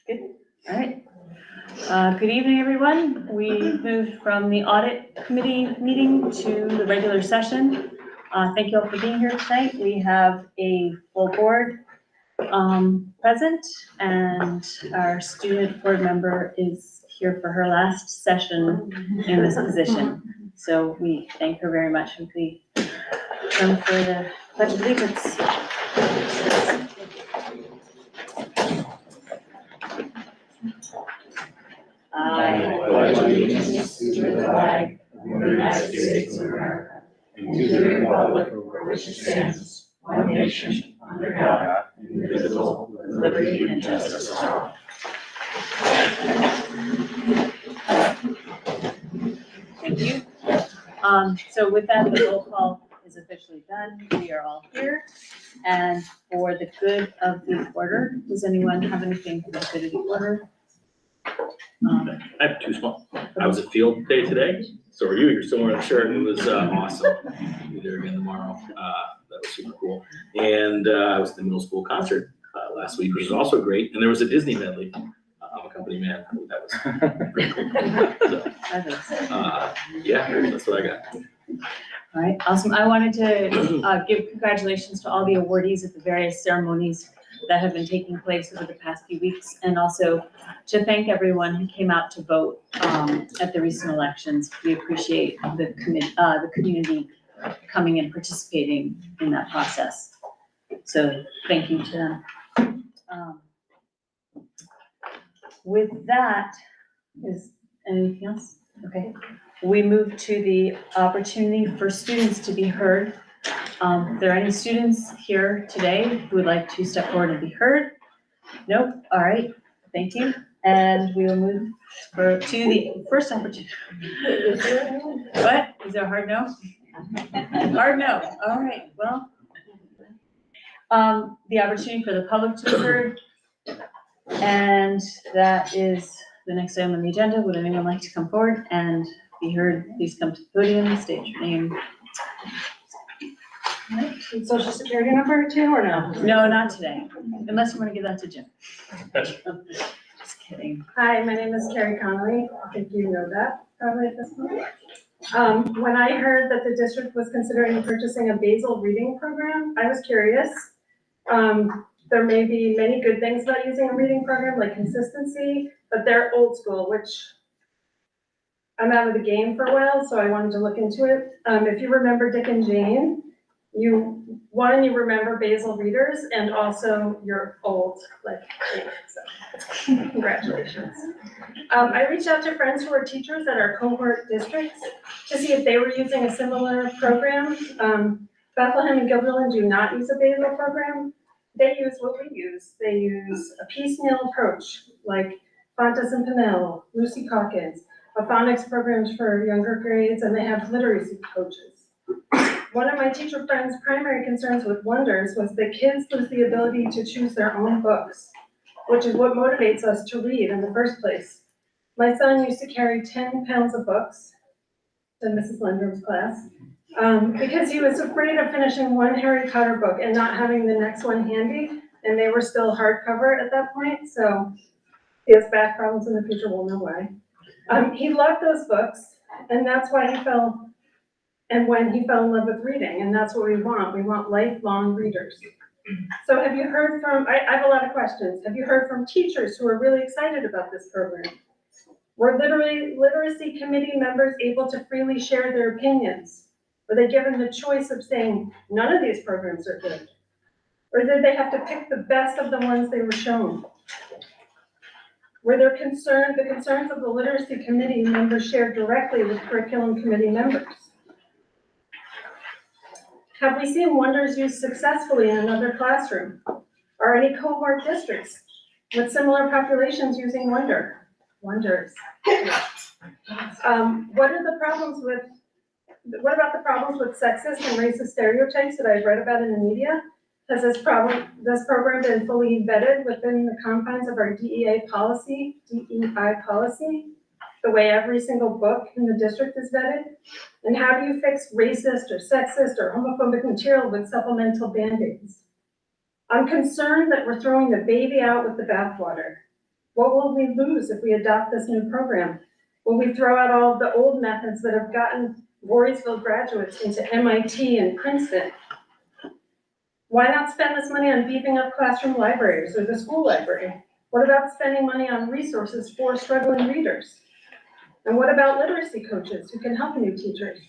Good. All right. Good evening, everyone. We moved from the audit committee meeting to the regular session. Thank you all for being here tonight. We have a full board present, and our student board member is here for her last session in this position. So we thank her very much, and we turn for the Pledge of Allegiance. I pledge allegiance to the flag of the United States of America and to the republic for which it stands, one nation, under God, indivisible, with liberty and justice for all. Thank you. So with that, the roll call is officially done. We are all here. And for the good of the order, does anyone have anything for the good of the order? I have two small. I was at field day today. So are you? You're still wearing the shirt. It was awesome. I'll be there again tomorrow. That was super cool. And I was at the middle school concert last week, which was also great. And there was a Disney medley. I'm a company man. That was pretty cool. So, yeah, that's what I got. All right, awesome. I wanted to give congratulations to all the awardees at the various ceremonies that have been taking place over the past few weeks, and also to thank everyone who came out to vote at the recent elections. We appreciate the community coming and participating in that process. So thank you to them. With that, is anything else? Okay. We move to the opportunity for students to be heard. If there are any students here today who would like to step forward and be heard? Nope. All right. Thank you. And we will move to the first opportunity. What? Is there a hard no? Hard no. All right. Well, the opportunity for the public to be heard. And that is the next item on the agenda. Would anyone like to come forward and be heard? Please come to the podium, state your name. Social security number too, or no? No, not today, unless you want to give that to Jim. Just kidding. Hi, my name is Carrie Connolly. I think you know that probably at this point. When I heard that the district was considering purchasing a basal reading program, I was curious. There may be many good things about using a reading program, like consistency, but they're old school, which I'm out of the game for a while, so I wanted to look into it. If you remember Dick and Jane, you remember basal readers, and also you're old, like me, so congratulations. I reached out to friends who are teachers at our cohort districts to see if they were using a similar program. Bethlehem and Gilderland do not use a basal program. They use what we use. They use a piecemeal approach, like Fontes and Pinnell, Lucy Calkins, a phonics programs for younger grades, and they have literacy coaches. One of my teacher friends' primary concerns with Wonders was that kids lose the ability to choose their own books, which is what motivates us to read in the first place. My son used to carry 10 pounds of books to Mrs. Lindrum's class because he was afraid of finishing one Harry Potter book and not having the next one handy, and they were still hardcover at that point, so he has back problems in the future, we'll know why. He loved those books, and that's why he fell, and when he fell in love with reading, and that's what we want lifelong readers. So have you heard from, I have a lot of questions, have you heard from teachers who are really excited about this program? Were literacy committee members able to freely share their opinions? Were they given the choice of saying, none of these programs are good? Or did they have to pick the best of the ones they were shown? Were the concerns of the literacy committee members shared directly with curriculum committee members? Have we seen Wonders used successfully in another classroom? Are any cohort districts with similar populations using Wonders? What about the problems with sexist and racist stereotypes that I've read about in the media? Has this program been fully vetted within the confines of our DEI policy, the way every single book in the district is vetted? And how do you fix racist or sexist or homophobic material with supplemental Band-Aids? I'm concerned that we're throwing the baby out with the bathwater. What will we lose if we adopt this new program? Will we throw out all of the old methods that have gotten Voorheesville graduates into MIT and Princeton? Why not spend this money on beefing up classroom libraries or the school library? What about spending money on resources for struggling readers? And what about literacy coaches who can help new teachers?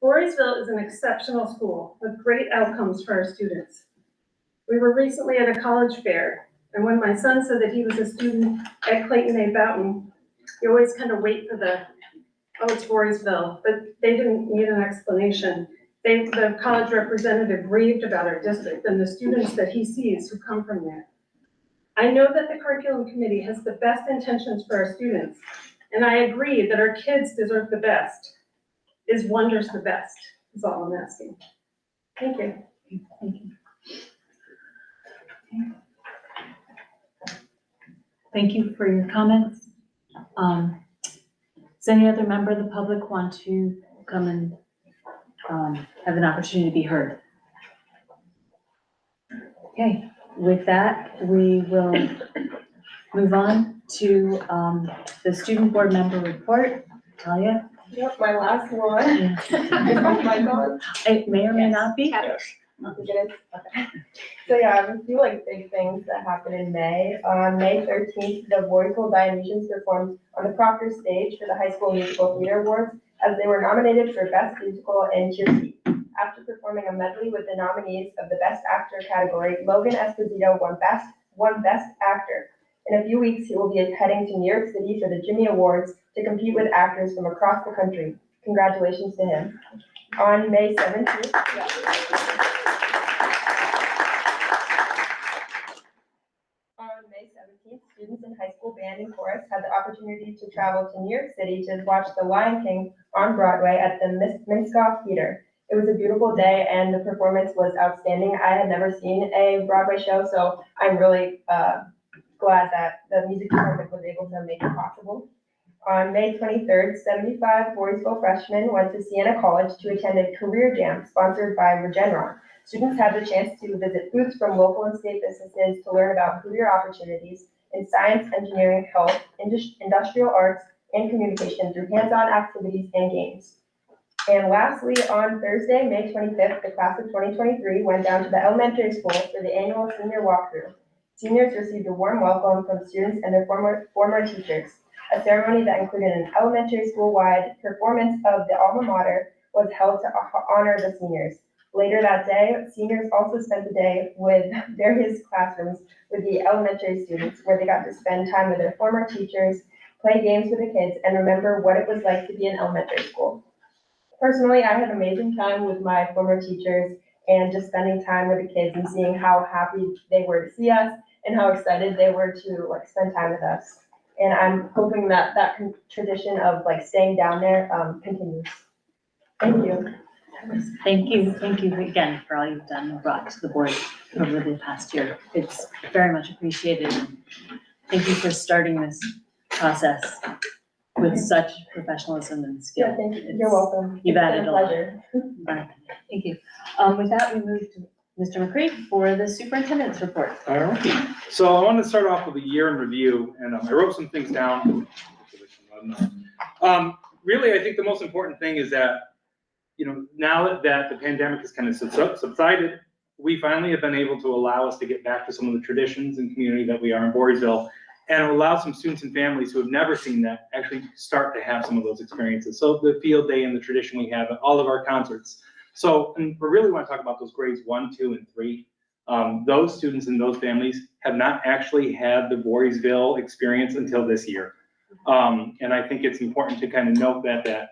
Voorheesville is an exceptional school with great outcomes for our students. We were recently at a college fair, and when my son said that he was a student at Clayton A. Boughton, you always kind of wait for the, oh, it's Voorheesville, but they didn't need an explanation. The college representative raved about our district and the students that he sees who come from there. I know that the curriculum committee has the best intentions for our students, and I agree that our kids deserve the best. Is Wonders the best, is all I'm asking. Thank you. Thank you. Thank you for your comments. Does any other member of the public want to come and have an opportunity to be heard? Okay, with that, we will move on to the student board member report. Talia? Yep, my last one. Oh my God. It may or may not be. Yes. It is? Okay. So yeah, I have a few like big things that happened in May. On May 13th, the Voorheesville Dionysians performed on the Proctor stage for the High School Musical Theater Awards as they were nominated for Best Musical and Cheer Seat. After performing a medley with the nominees of the Best Actor category, Logan Esposito won Best Actor. In a few weeks, he will be heading to New York City for the Jimmy Awards to compete with actors from across the country. Congratulations to him. On May 17th, students in high school band and chorus had the opportunity to travel to New York City to watch The Lion King on Broadway at the Minskoff Theater. It was a beautiful day and the performance was outstanding. I had never seen a Broadway show, so I'm really glad that the music department was able to make it possible. On May 23rd, 75 Voorheesville freshmen went to Siena College to attend a career jam sponsored by Regeneron. Students had the chance to visit booths from local and state businesses to learn about career opportunities in science, engineering, health, industrial arts, and communication through hands-on activities and games. And lastly, on Thursday, May 25th, the class of 2023 went down to the elementary school for the annual senior walkthrough. Seniors received a warm welcome from students and their former teachers. A ceremony that included an elementary school-wide performance of the alma mater was held to honor the seniors. Later that day, seniors also spent the day with various classrooms with the elementary students, where they got to spend time with their former teachers, play games with the kids, and remember what it was like to be in elementary school. Personally, I had an amazing time with my former teachers and just spending time with the kids and seeing how happy they were to see us and how excited they were to spend time with us. And I'm hoping that that tradition of staying down there continues. Thank you. Thank you again for all you've done and brought to the board over the past year. It's very much appreciated. Thank you for starting this process with such professionalism and skill. Yeah, thank you. You're welcome. You've added a lot. Pleasure. Thank you. With that, we move to Mr. McCree for the superintendent's report. All right. So I want to start off with a year in review, and I wrote some things down. Really, I think the most important thing is that, now that the pandemic has kind of subsided, we finally have been able to allow us to get back to some of the traditions and community that we are in Voorheesville, and allow some students and families who have never seen that actually start to have some of those experiences. So the field day and the tradition we have at all of our concerts. So, and we really want to talk about those grades 1, 2, and 3. Those students and those families have not actually had the Voorheesville experience until this year. And I think it's important to kind of note that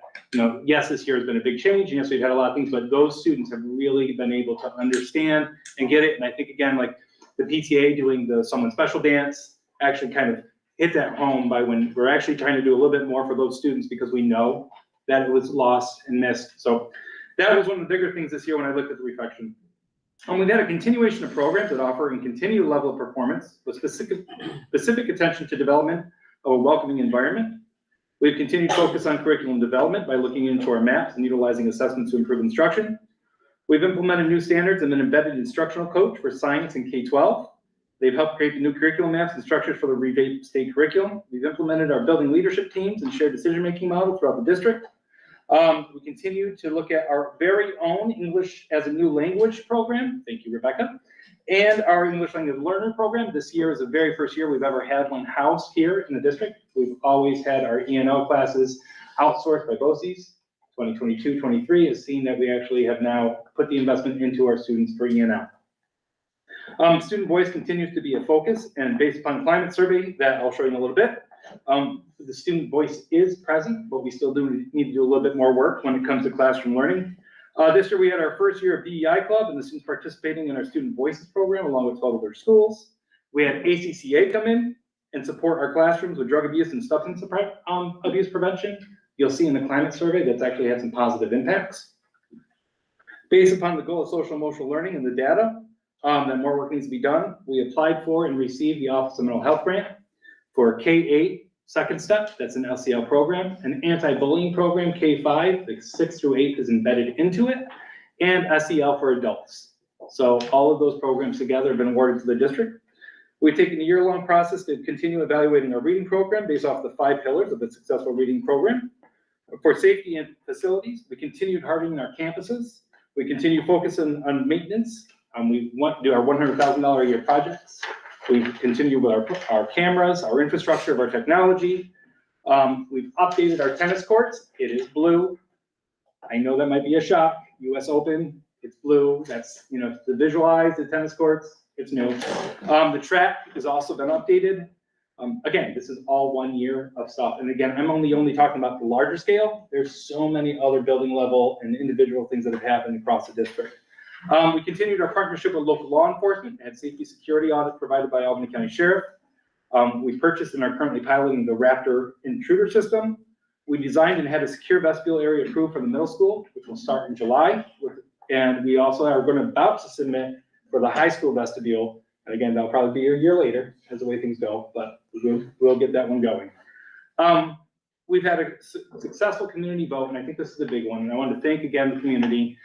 yes, this year has been a big change. Yes, we've had a lot of things, but those students have really been able to understand and get it. And I think, again, the PTA doing the Someone Special dance actually kind of hit that home by when we're actually trying to do a little bit more for those students because we know that it was lost and missed. So that was one of the bigger things this year when I looked at the reflection. We've had a continuation of programs that offer and continue the level of performance with specific attention to development of a welcoming environment. We've continued to focus on curriculum development by looking into our maps and utilizing assessments to improve instruction. We've implemented new standards and an embedded instructional coach for science and K-12. They've helped create the new curriculum maps and structures for the revamped state curriculum. We've implemented our building leadership teams and shared decision-making model throughout the district. We continue to look at our very own English as a new language program. Thank you, Rebecca. And our English language learner program. This year is the very first year we've ever had one housed here in the district. We've always had our E&O classes outsourced by BOCES. 2022-23 has seen that we actually have now put the investment into our students for E&O. Student voice continues to be a focus, and based upon the climate survey that I'll show you in a little bit, the student voice is present, but we still do need to do a little bit more work when it comes to classroom learning. This year we had our first year of DEI Club and the students participating in our Student Voices program along with 12 other schools. We had ACCA come in and support our classrooms with drug abuse and substance abuse prevention. You'll see in the climate survey that's actually had some positive impacts. Based upon the goal of social emotional learning and the data, that more work needs to be done, we applied for and received the Office of Mental Health grant for K-8 second step, that's an LCL program, an anti-bullying program, K-5, the 6th through 8th is embedded into it, and SEL for adults. So all of those programs together have been awarded to the district. We've taken a year-long process to continue evaluating our reading program based off the 5 pillars of the successful reading program. For safety and facilities, we continued hardening our campuses. We continue focusing on maintenance. We want to do our $100,000 a year projects. We continue with our cameras, our infrastructure of our technology. We've updated our tennis courts. It is blue. I know that might be a shock. US Open, it's blue. That's, to visualize the tennis courts, it's new. The track has also been updated. Again, this is all 1 year of stuff. And again, I'm only talking about the larger scale. There's so many other building level and individual things that have happened across the district. We continued our partnership with local law enforcement and had safety security audits provided by Albany County Sheriff. We purchased and are currently piloting the Raptor intruder system. We designed and had a secure vestibule area approved for the middle school, which will start in July. And we also are about to submit for the high school vestibule. And again, that'll probably be a year later as the way things go, but we'll get that one going. We've had a successful community vote, and I think this is the big one. And I want to thank again the community,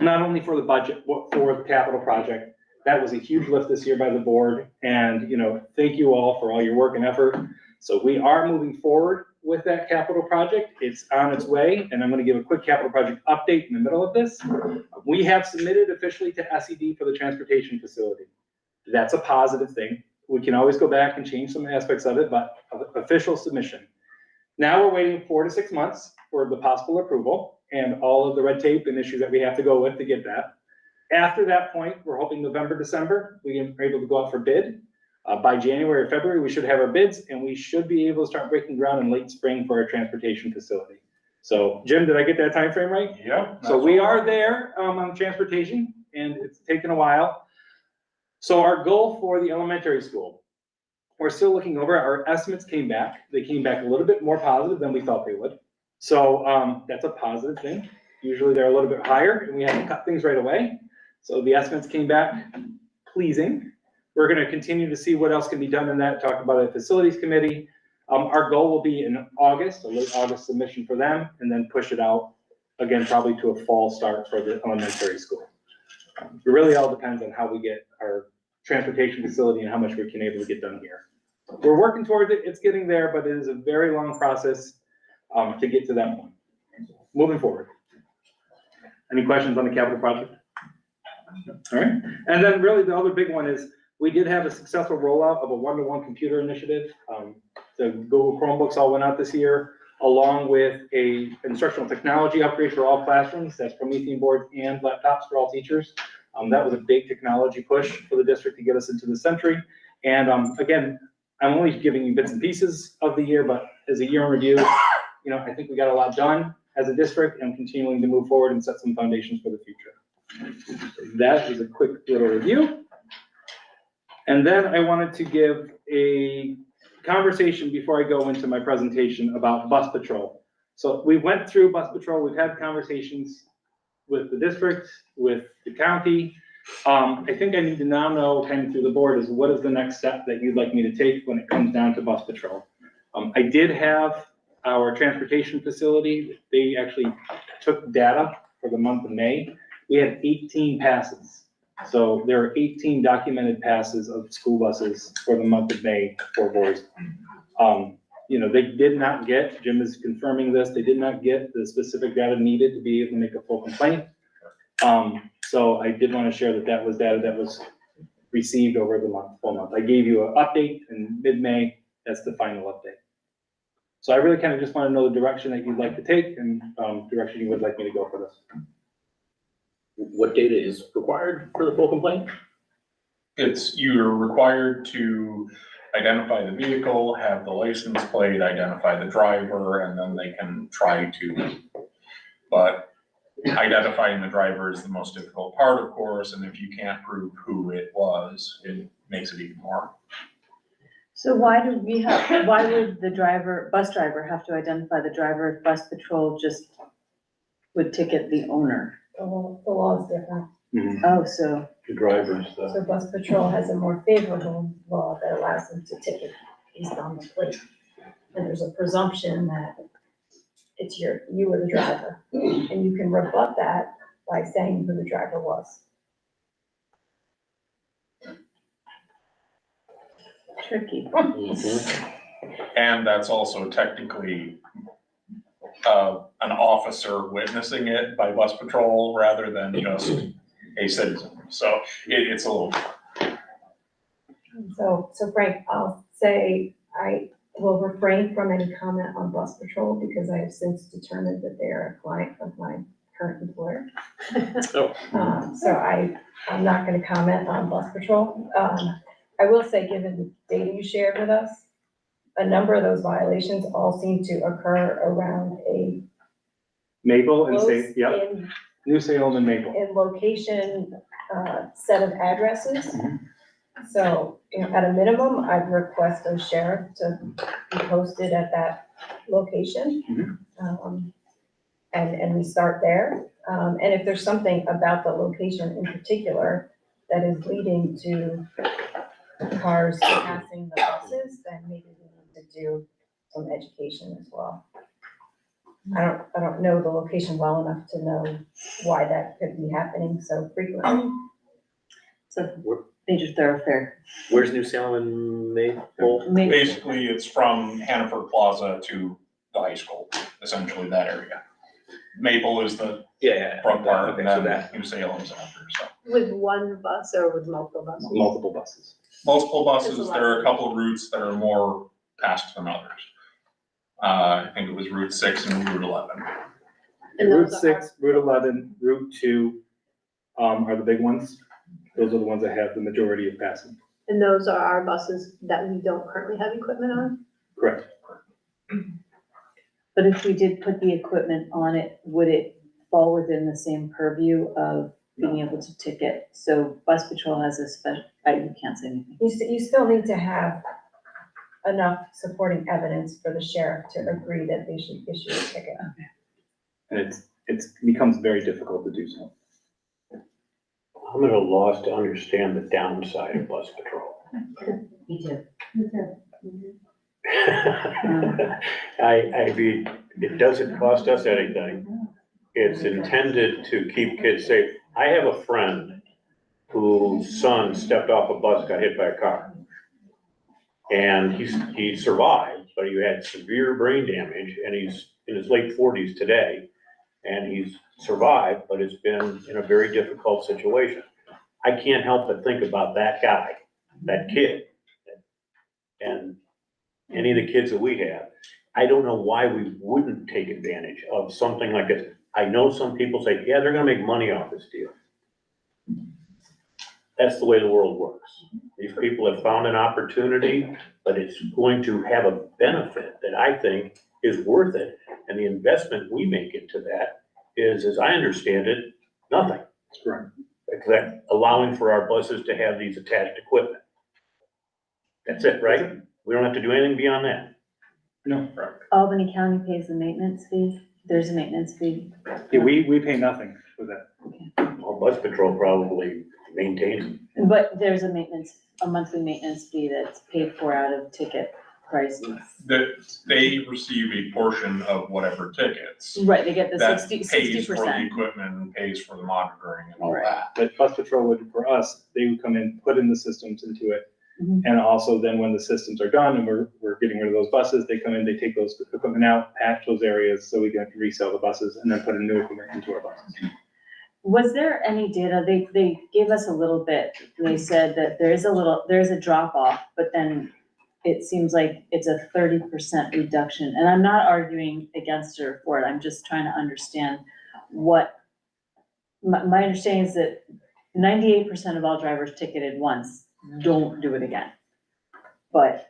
not only for the budget, but for the capital project. That was a huge lift this year by the board. And, thank you all for all your work and effort. So we are moving forward with that capital project. It's on its way, and I'm going to give a quick capital project update in the middle of this. We have submitted officially to SED for the transportation facility. That's a positive thing. We can always go back and change some aspects of it, but official submission. Now we're waiting 4 to 6 months for the possible approval and all of the red tape and issues that we have to go with to get that. After that point, we're hoping November, December, we are able to go out for bid. By January or February, we should have our bids, and we should be able to start breaking ground in late spring for our transportation facility. So Jim, did I get that time frame right? Yeah. So we are there on transportation, and it's taken a while. So our goal for the elementary school, we're still looking over. Our estimates came back. They came back a little bit more positive than we thought they would. So that's a positive thing. Usually they're a little bit higher, and we have to cut things right away. So the estimates came back pleasing. We're going to continue to see what else can be done in that, talk about a facilities committee. Our goal will be in August, a late August submission for them, and then push it out again, probably to a fall start for the elementary school. It really all depends on how we get our transportation facility and how much we can able to get done here. We're working towards it. It's getting there, but it is a very long process to get to that point. Moving forward. Any questions on the capital project? All right. And then really the other big one is we did have a successful rollout of a one-to-one computer initiative. The Google Chromebooks all went out this year, along with a instructional technology upgrade for all classrooms. That's Promethean boards and laptops for all teachers. That was a big technology push for the district to get us into the century. And again, I'm only giving you bits and pieces of the year, but as a year in review, I think we got a lot done as a district and continuing to move forward and set some foundations for the future. That is a quick little review. And then I wanted to give a conversation before I go into my presentation about bus patrol. So we went through bus patrol. We've had conversations with the district, with the county. I think I need to now know kind of through the board is what is the next step that you'd like me to take when it comes down to bus patrol. I did have our transportation facility. They actually took data for the month of May. We had 18 passes So there are 18 documented passes of school buses for the month of May for Voorheesville. You know, they did not get, Jim is confirming this, they did not get the specific data needed to be able to make a full complaint. So I did want to share that that was data that was received over the full month. I gave you an update in mid-May, that's the final update. So I really kind of just want to know the direction that you'd like to take and direction you would like me to go for this. What data is required for the full complaint? You're required to identify the vehicle, have the license plate, identify the driver, and then they can try to, but identifying the driver is the most difficult part, of course, and if you can't prove who it was, it makes it even more. So why would the bus driver have to identify the driver if bus patrol just would ticket the owner? The law is different. Oh, so, The drivers, So bus patrol has a more favorable law that allows them to ticket based on the plate. And there's a presumption that it's you were the driver. And you can rebut that by saying who the driver was. tricky. And that's also technically an officer witnessing it by bus patrol rather than just a citizen. So it's a little, So Frank, I'll say I will refrain from any comment on bus patrol because I have since determined that they are a client of my current employer. Oh. So I'm not gonna comment on bus patrol. I will say, given the data you shared with us, a number of those violations all seem to occur around a Maple and close yep, New Salem and Maple. in location, set of addresses. So, at a minimum, I'd request a sheriff to be posted at that location. And we start there. And if there's something about the location in particular that is leading to cars passing the buses, then maybe we need to do some education as well. I don't know the location well enough to know why that could be happening so frequently. It's a major thoroughfare. Where's New Salem and Maple? basically it's from Hannaford Plaza to the high school, essentially that area. Maple is the Yeah. front part, Okay, and so then that, New Salem's after, so. With one bus or with multiple buses? Multiple buses. Multiple buses, There's a there are a lot. couple of routes that are more passed than others. I think it was Route 6 and Route 11. And Route those are- 6, Route 11, Route 2 are the big ones. Those are the ones that have the majority of passing. And those are our buses that we don't currently have equipment on? Correct. But if we did put the equipment on it, would it fall within the same purview of being able to ticket? So bus patrol has a special, you can't say anything. You still need to have enough supporting evidence for the sheriff to agree that they should issue a ticket. And it becomes very difficult to do so. I'm at a loss to understand the downside of bus patrol. Me too. I mean, it doesn't cost us anything. It's intended to keep kids safe. I have a friend whose son stepped off a bus, got hit by a car. And he survived, but he had severe brain damage, and he's in his late 40s today. And he's survived, but has been in a very difficult situation. I can't help but think about that guy, that kid, and any of the kids that we have. I don't know why we wouldn't take advantage of something like this. I know some people say, yeah, they're gonna make money off this deal. That's the way the world works. These people have found an opportunity, but it's going to have a benefit that I think is worth it. And the investment we make into that is, as I understand it, nothing. Correct. Except allowing for our buses to have these attached equipment. That's it, right? We don't have to do anything beyond that. No. Albany County pays the maintenance fee. There's a maintenance fee. Yeah, we pay nothing for that. Well, bus patrol probably maintains them. But there's a monthly maintenance fee that's paid for out of ticket prices. That they receive a portion of whatever tickets. Right, they get the That 60%. pays for the equipment and pays for the monitoring and all Right. that. But bus patrol would, for us, they would come in, put in the systems into it. Mhm. And also then when the systems are done and we're getting rid of those buses, they come in, they take those equipment out, patch those areas so we can resell the buses and then put a new equipment into our buses. Was there any data, they gave us a little bit, they said that there is a drop off, but then it seems like it's a 30% reduction, and I'm not arguing against or for it, I'm just trying to understand what, my understanding is that 98% of all drivers ticketed once don't do it again. But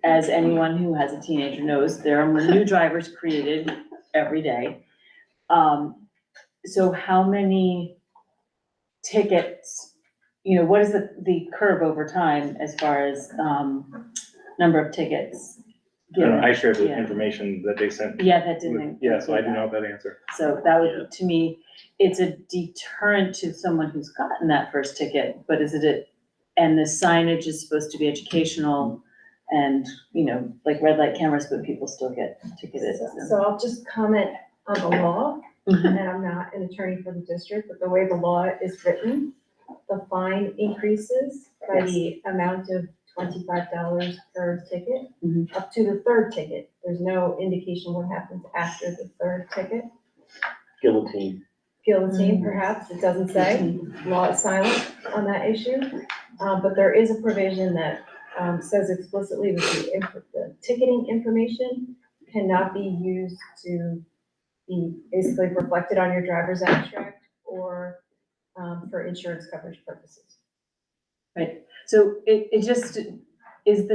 as anyone who has a teenager knows, there are new drivers created every day. So how many tickets, what is the curve over time as far as, number of tickets? I don't know, I shared the Yeah. information that they sent. Yeah, that didn't. Yeah, so I do know that answer. So that would, to me, it's a deterrent to someone who's gotten that first ticket, but and the signage is supposed to be educational and, like red light cameras, but people still get ticketed. So I'll just comment on the law, Mhm. and I'm not an attorney for the district, but the way the law is written, the fine increases by the amount of $25 per ticket, Mhm. up to the third ticket. There's no indication what happens after the third ticket. Guillotine. Guillotine, perhaps, it doesn't say. Law is silent on that issue. But there is a provision that says explicitly that the ticketing information cannot be used to be basically reflected on your driver's abstract or for insurance coverage purposes. Right, so it just is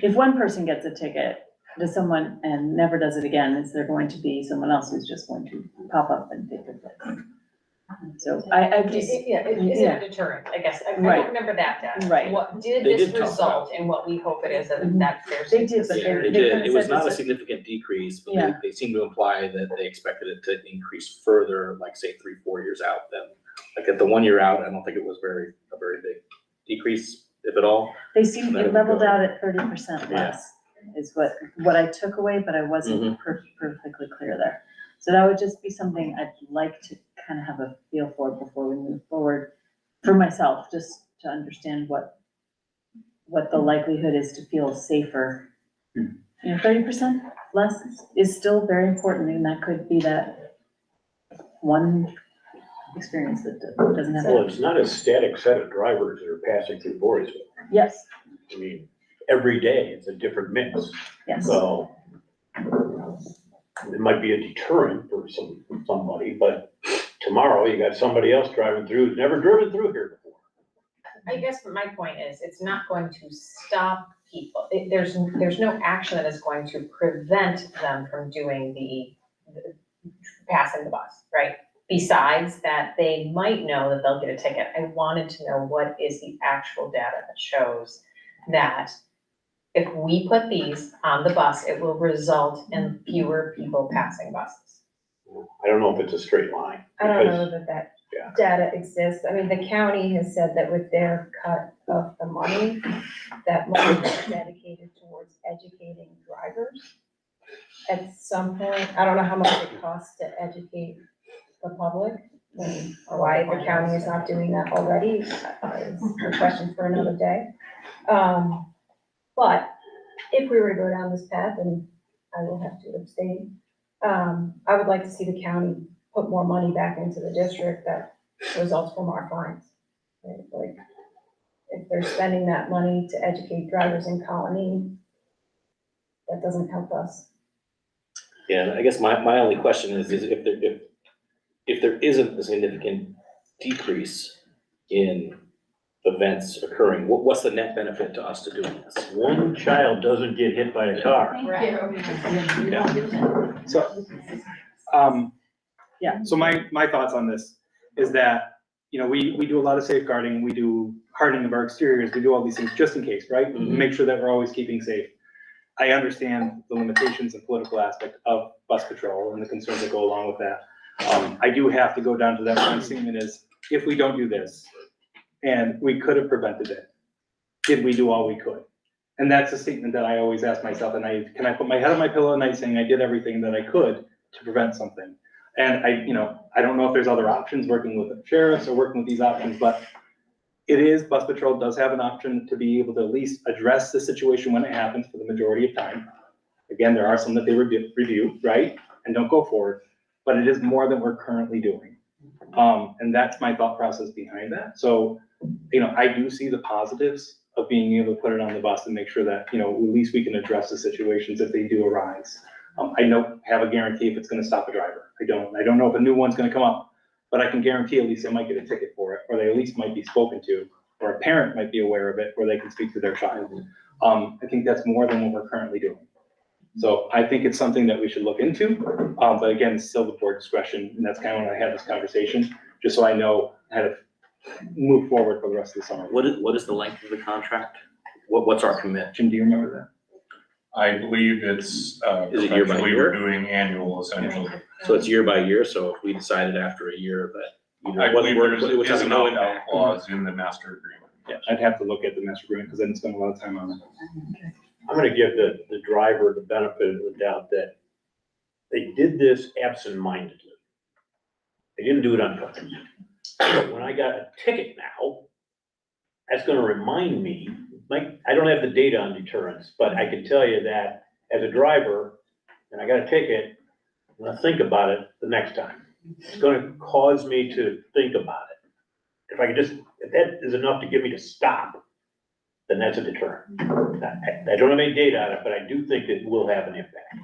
if one person gets a ticket, does someone and never does it again, is there going to be someone else who's just going to pop up and take their place? So I just, Is it a deterrent, I guess, I Right. don't remember that data. Right. What, did They this did talk result in what we hope it is, Mhm. that there's. They did, but Yeah, they they did. kinda It was said not a this- significant decrease, but Yeah. they seemed to imply that they expected it to increase further, like say 3-4 years out then. Like at the 1 year out, I don't think it was a very big decrease, if at all. They seemed, Let it it leveled go. out at 30% less, is what I took away, but I wasn't Mhm. perfectly clear there. So that would just be something I'd like to kind of have a feel for before we move forward, for myself, just to understand what the likelihood is to feel safer. 30% less is still very important, and that could be that one experience that doesn't have. Well, it's not a static set of drivers that are passing through Voorheesville. Yes, I mean, every day it's a different mix. yes. So it might be a deterrent for somebody, but tomorrow you got somebody else driving through who's never driven through here before. I guess my point is, it's not going to stop people, there's no action that is going to prevent them from doing the passing the bus, right? Besides that, they might know that they'll get a ticket. I wanted to know what is the actual data that shows that if we put these on the bus, it will result in fewer people passing buses. I don't know if it's a straight line. I don't because- know that yeah. data exists. I mean, the county has said that with their cut of the money, that money is dedicated towards educating drivers. At some point, I don't know how much it costs to educate the public, and why the county is not doing that already, is a question for another day. But if we were to go down this path, and I will have to abstain, I would like to see the county put more money back into the district that results from our fines. Right? Like, if they're spending that money to educate drivers in Colony, that doesn't help us. Yeah, and I guess my only question is if there isn't a significant decrease in events occurring, what's the net benefit to us to doing this? One child doesn't get hit by a car. So, Yeah. So my thoughts on this is that, we do a lot of safeguarding, we do hardening of our exteriors, we do all these things just in case, right? Mhm. Make sure that we're always keeping safe. I understand the limitations and political aspect of bus patrol and the concerns that go along with that. I do have to go down to that one statement is, if we don't do this, and we could have prevented it, did we do all we could? And that's a statement that I always ask myself, and can I put my head on my pillow at night saying I did everything that I could to prevent something? And I don't know if there's other options, working with the sheriffs or working with these options, but Bus Patrol does have an option to be able to at least address the situation when it happens for the majority of time. Again, there are some that they review, right, and don't go forward, but it is more than we're currently doing. And that's my thought process behind that. So, I do see the positives of being able to put it on the bus and make sure that, at least we can address the situations if they do arise. I don't have a guarantee if it's gonna stop a driver. I don't know if a new one's gonna come up, but I can guarantee at least they might get a ticket for it, or they at least might be spoken to, or a parent might be aware of it, where they can speak to their child. I think that's more than what we're currently doing. So I think it's something that we should look into, but again, it's still the board discretion, and that's kind of when I had this conversation, just so I know how to move forward for the rest of the summer. What is the length of the contract? What's our commit? Jim, do you remember that? I believe it's, Is it year by perpetually year? renewing annual essentially. So it's year by year, so if we decided after a year that, I believe it there's an no opt-out clause in the master agreement. Yeah, I'd have to look at the master agreement, because I didn't spend a lot of time on it. I'm gonna give the driver the benefit of the doubt that they did this absentmindedly. They didn't do it on purpose. When I got a ticket now, that's gonna remind me, like, I don't have the data on deterrence, but I can tell you that as a driver, and I got a ticket, I'm gonna think about it the next time. It's gonna cause me to think about it. If that is enough to get me to stop, then that's a deterrent. I don't have any data on it, but I do think it will have an impact.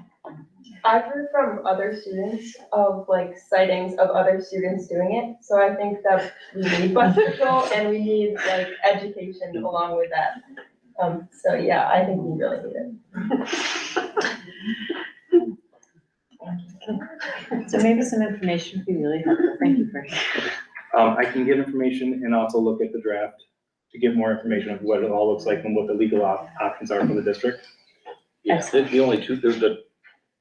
I've heard from other students of sightings of other students doing it, so I think that we need bus patrol and we need education along with that. So yeah, I think we really need it. So maybe some information would be really helpful. Thank you for sharing. I can get information and also look at the draft to get more information of what it all looks like and what the legal options are for the district. Yes, the only there's the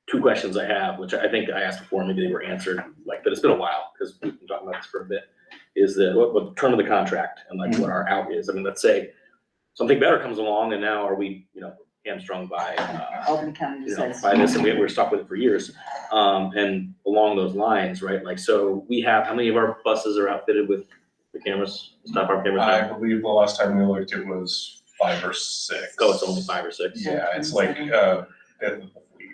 two questions I have, which I think I asked before, maybe they were answered, but it's been a while, because we've been talking about this for a bit, is what the term of the contract and what our out is. I mean, let's say something better comes along and now are we, hamstrung by, Albany County decides. by this, and we're stuck with it for years. And along those lines, right, so we have, how many of our buses are outfitted with the cameras, stop arm cameras I now? believe the last time we looked, it was 5 or 6. Oh, it's only 5 or 6? Yeah, it's like, fifth of the fleet.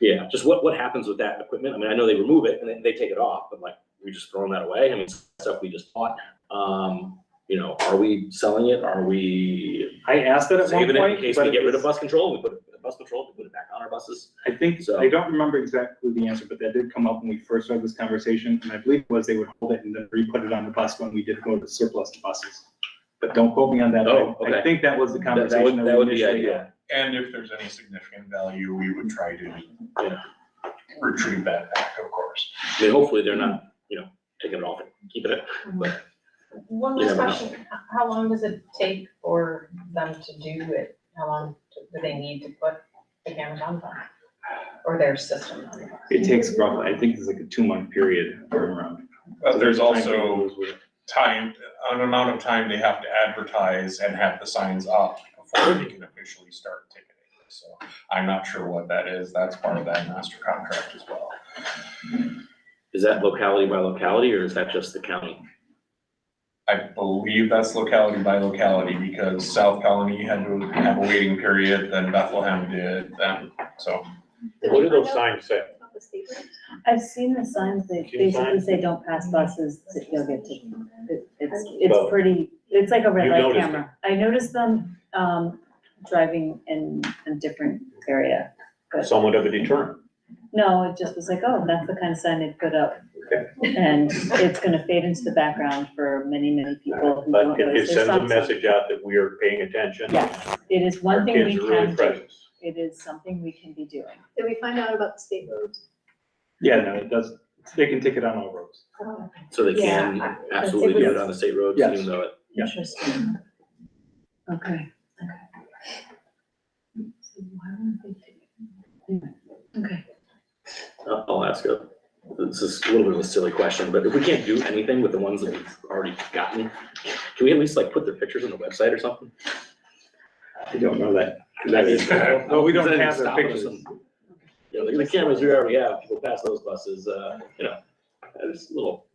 Yeah, just what happens with that equipment? I mean, I know they remove it and then they take it off, but we just throwing that away? I mean, stuff we just bought. Are we selling it? Are we I asked that at one saving it in point, case but we get rid of it's- bus control? We put it in bus patrol, we put it back on our buses. I think, So- I don't remember exactly the answer, but that did come up when we first started this conversation, and I believe it was they would hold it and then re-put it on the bus when we did go to surplus buses. But don't quote me on that. Oh, I okay. think that was the That conversation would that we be initially ideal. had. And if there's any significant value, we would try to Yeah. retrieve that back, of course. I mean, hopefully they're not, taking it off and keeping it, but One You last never know. question, how long does it take for them to do it? How long do they need to put the cameras on them? Or their system on them? It takes roughly, I think it's like a 2-month period turnaround. But there's time also frame that goes with it. time, an amount of time they have to advertise and have the signs up before they can officially start ticketing. So I'm not sure what that is. That's part of that master contract as well. is that locality by locality or is that just the county? I believe that's locality by locality because South Colony had to have a waiting period, then Bethlehem did, then, so. What do those signs say? About the state roads? I've seen the signs that Seen the basically sign? say don't pass buses, you'll get ticketed. It's So- pretty, it's like a red You light noticed camera. I noticed them, driving in a different area. Somewhat of a deterrent. No, it just was like, oh, that's the kind of sign they put up. Okay. And it's gonna fade into the background for many, many people who But don't it notice their sends a stop sign. message out that we are paying attention. Yes, it is one Our thing we kids are really can do. precious. It is something we can be doing. Did we find out about the state roads? Yeah, no, it does, they can ticket on all roads. So they can Yeah, absolutely do it on the state roads, Yes. even though it, Yeah. Interesting. Okay. Okay. I'll ask this is a little bit of a silly question, but if we can't do anything with the ones that we've already gotten, can we at least put their pictures on the website or something? I don't know that. No, we don't Then have their stopping pictures. us. You know, the cameras we already have, people pass those buses, you know, it's a little,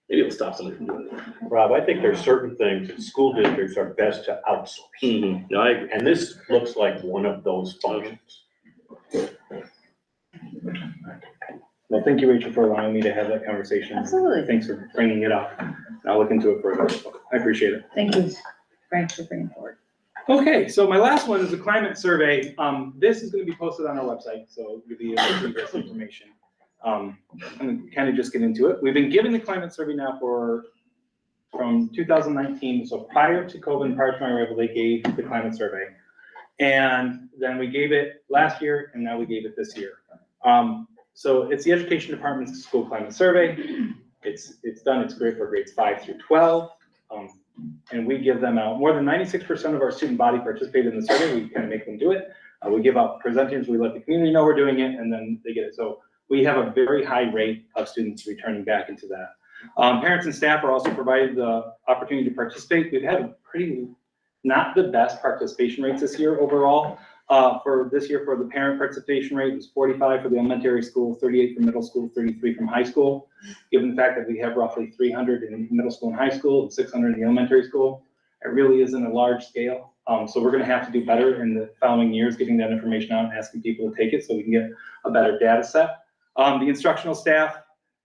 maybe it'll stop somebody from doing it. Rob, I think there's certain things that school districts are best to outsource. Mm-hmm. No, I agree. And this looks like one of those functions. Well, thank you, Rachel, for allowing me to have that conversation. Absolutely. Thanks for bringing it up. I'll look into it further. I appreciate it. Thank you, Frank, for bringing it forward. Okay, so my last one is a climate survey. This is gonna be posted on our website, so you'll be able to see this information. I'm gonna kind of just get into it. We've been giving the climate survey now from 2019, so prior to COVID, prior to my arrival, they gave the climate survey. And then we gave it last year, and now we gave it this year. So it's the Education Department's school climate survey. It's done, it's great for grades 5 through 12. And we give them out, more than 96% of our student body participated in the survey. We kind of make them do it. We give out presenters, we let the community know we're doing it, and then they get it. So we have a very high rate of students returning back into that. Parents and staff are also provided the opportunity to participate. We've had not the best participation rates this year overall. For this year, for the parent participation rate, it was 45 for the elementary school, 38 for middle school, 33 from high school. Given the fact that we have roughly 300 in middle school and high school, and 600 in the elementary school, it really isn't a large scale. So we're gonna have to do better in the following years, getting that information out and asking people to take it so we can get a better data set. The instructional staff,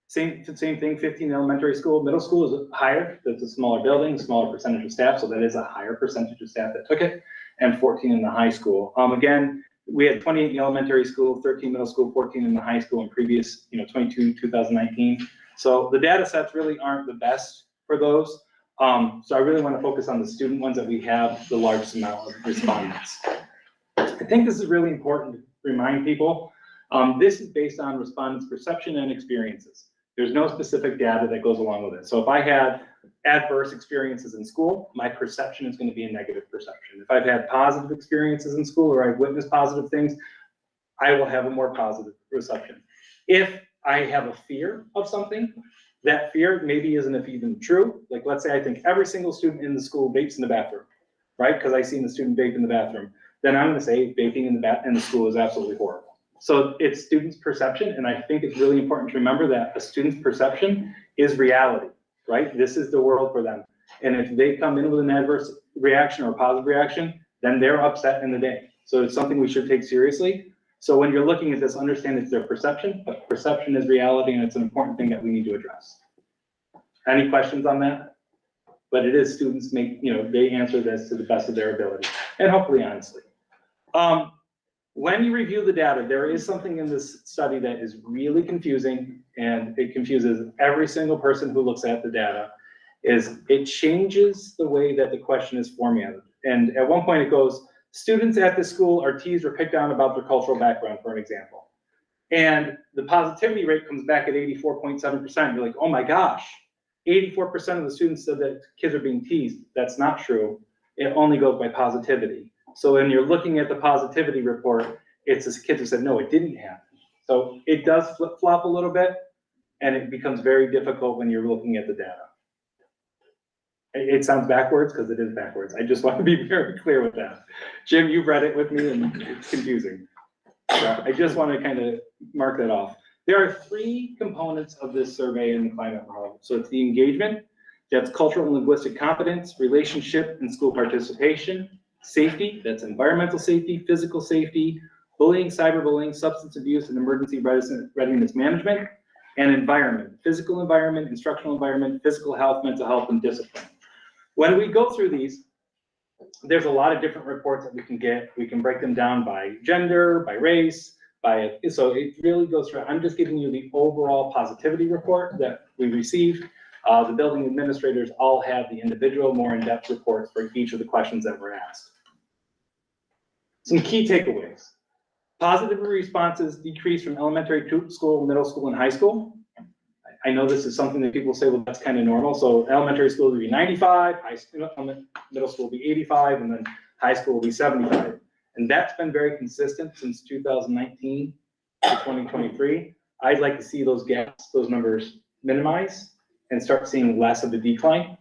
same thing, 15 in elementary school. Middle school is higher, that's a smaller building, smaller percentage of staff, so that is a higher percentage of staff that took it, and 14 in the high school. Again, we had 28 in the elementary school, 13 middle school, 14 in the high school in previous, 2019. So the data sets really aren't the best for those. So I really want to focus on the student ones that we have the largest amount of respondents. I think this is really important to remind people. This is based on respondents' perception and experiences. There's no specific data that goes along with it. So if I had adverse experiences in school, my perception is going to be a negative perception. If I've had positive experiences in school or I've witnessed positive things, I will have a more positive perception. If I have a fear of something, that fear maybe isn't even true. Like, let's say I think every single student in the school vapes in the bathroom, right? Because I seen the student vape in the bathroom. Then I'm going to say vaping in the school is absolutely horrible. So it's students' perception, and I think it's really important to remember that a student's perception is reality, right? This is the world for them. And if they come in with an adverse reaction or a positive reaction, then they're upset in the day. So it's something we should take seriously. So when you're looking at this, understand it's their perception, but perception is reality, and it's an important thing that we need to address. Any questions on that? But it is students they answer this to the best of their ability, and hopefully honestly. When you review the data, there is something in this study that is really confusing, and it confuses every single person who looks at the data, is it changes the way that the question is formatted. And at one point it goes, students at this school are teased or picked on about their cultural background, for an example. And the positivity rate comes back at 84.7%. You're like, oh my gosh, 84% of the students said that kids are being teased. That's not true. It only goes by positivity. So when you're looking at the positivity report, it's this kids who said, no, it didn't happen. So it does flip-flop a little bit, and it becomes very difficult when you're looking at the data. It sounds backwards because it is backwards. I just want to be very clear with that. Jim, you've read it with me, and it's confusing. So I just want to kind of mark that off. There are 3 components of this survey in the climate model. So it's the engagement, that's cultural and linguistic competence, relationship and school participation, safety, that's environmental safety, physical safety, bullying, cyberbullying, substance abuse, and emergency readiness management, and environment, physical environment, instructional environment, physical health, mental health, and discipline. When we go through these, there's a lot of different reports that we can get. We can break them down by gender, by race, so it really goes through. I'm just giving you the overall positivity report that we received. The building administrators all have the individual, more in-depth reports for each of the questions that were asked. Some key takeaways. Positive responses decreased from elementary school, middle school, and high school. I know this is something that people say, well, that's kind of normal. So elementary school will be 95, middle school will be 85, and then high school will be 75. And that's been very consistent since 2019 to 2023. I'd like to see those gaps, those numbers minimize and start seeing less of a decline.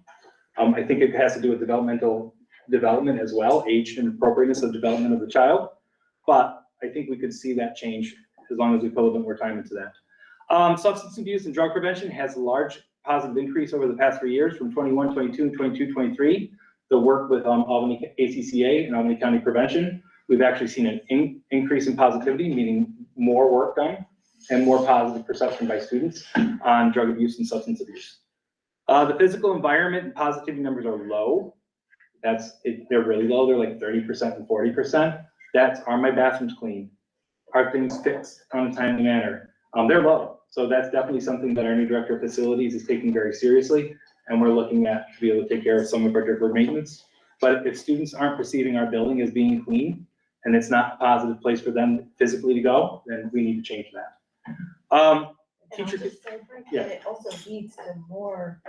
I think it has to do with developmental development as well, age and appropriateness of development of the child. But I think we could see that change as long as we put a little bit more time into that. Substance abuse and drug prevention has a large positive increase over the past 3 years from 21, 22, and 22, 23. The work with Albany ACCA and Albany County Prevention, we've actually seen an increase in positivity, meaning more work done and more positive perception by students on drug abuse and substance abuse. The physical environment and positivity numbers are low. They're really low. They're like 30% and 40%. Are my bathrooms clean? Are things fixed on a timely manner? They're low. So that's definitely something that our new director of facilities is taking very seriously. And we're looking at to be able to take care of some of our deferred maintenance. But if students aren't perceiving our building as being clean and it's not a positive place for them physically to go, then we need to change that. Teacher, yeah. It also leads to more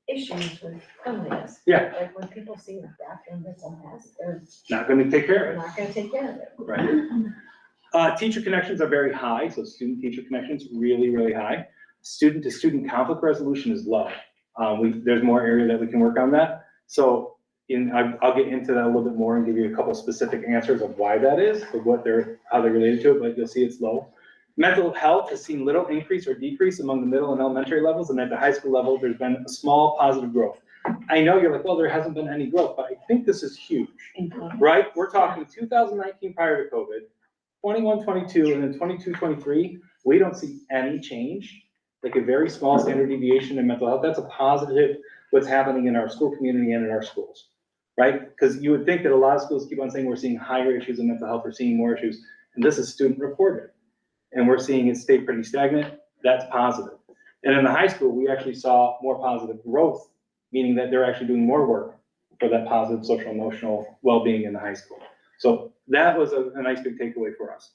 issues with cleanliness. Yeah. Like when people see the bathroom that's a mess, they're Not going to take care of it. not gonna take care of it. Right. Teacher connections are very high, so student-teacher connections really, really high. Student-to-student conflict resolution is low. There's more area that we can work on that. So I'll get into that a little bit more and give you a couple specific answers of why that is, of how they're related to it, but you'll see it's low. Mental health has seen little increase or decrease among the middle and elementary levels, and at the high school level, there's been a small positive growth. I know you're like, well, there hasn't been any growth, but I think this is huge, right? We're talking 2019 prior to COVID, 21, 22, and then 22, 23, we don't see any change, like a very small standard deviation in mental health. That's a positive, what's happening in our school community and in our schools, right? Because you would think that a lot of schools keep on saying we're seeing higher issues in mental health, we're seeing more issues, and this is student reported. And we're seeing it stay pretty stagnant. That's positive. And in the high school, we actually saw more positive growth, meaning that they're actually doing more work for that positive social emotional well-being in the high school. So that was a nice big takeaway for us.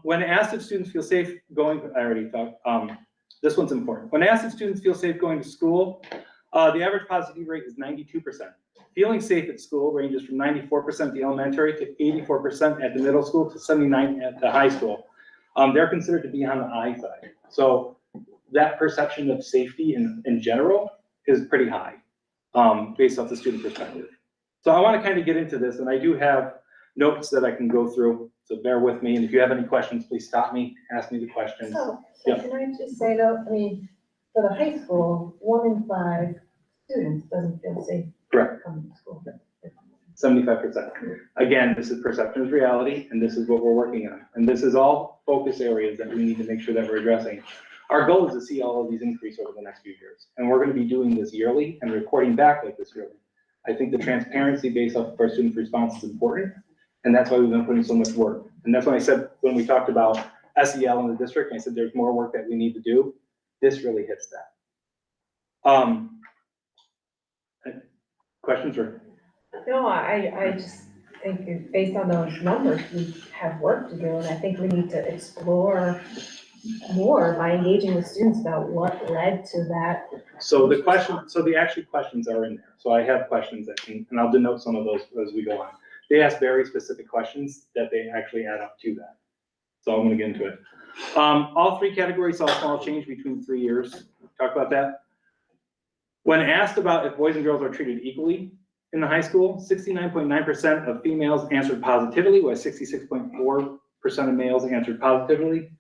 When asked if students feel safe going, I already thought, this one's important. When asked if students feel safe going to school, the average positivity rate is 92%. Feeling safe at school ranges from 94% at the elementary to 84% at the middle school to 79% at the high school. They're considered to be on the high side. So that perception of safety in general is pretty high based off the student perspective. So I want to kind of get into this, and I do have notes that I can go through, so bear with me. And if you have any questions, please stop me, ask me the questions. So Yeah. can I just say though, I mean, for the high school, 1 in 5 students doesn't feel safe Correct. coming to school. 75%. Again, this is perception is reality, and this is what we're working on. And this is all focus areas that we need to make sure that we're addressing. Our goal is to see all of these increase over the next few years. And we're going to be doing this yearly and reporting back like this yearly. I think the transparency based off of our student response is important. And that's why we've been putting so much work. And that's when I said, when we talked about SEL in the district, I said, there's more work that we need to do. This really hits that. Questions or? No, I just think that based on those numbers, we have work to do, and I think we need to explore more by engaging with students about what led to that. So the actual questions are in there. So I have questions and I'll denote some of those as we go on. They ask very specific questions that they actually add up to that. So I'm gonna get into it. All 3 categories saw a small change between 3 years. Talk about that. When asked about if boys and girls are treated equally in the high school, 69.9% of females answered positively, while 66.4% of males answered positively.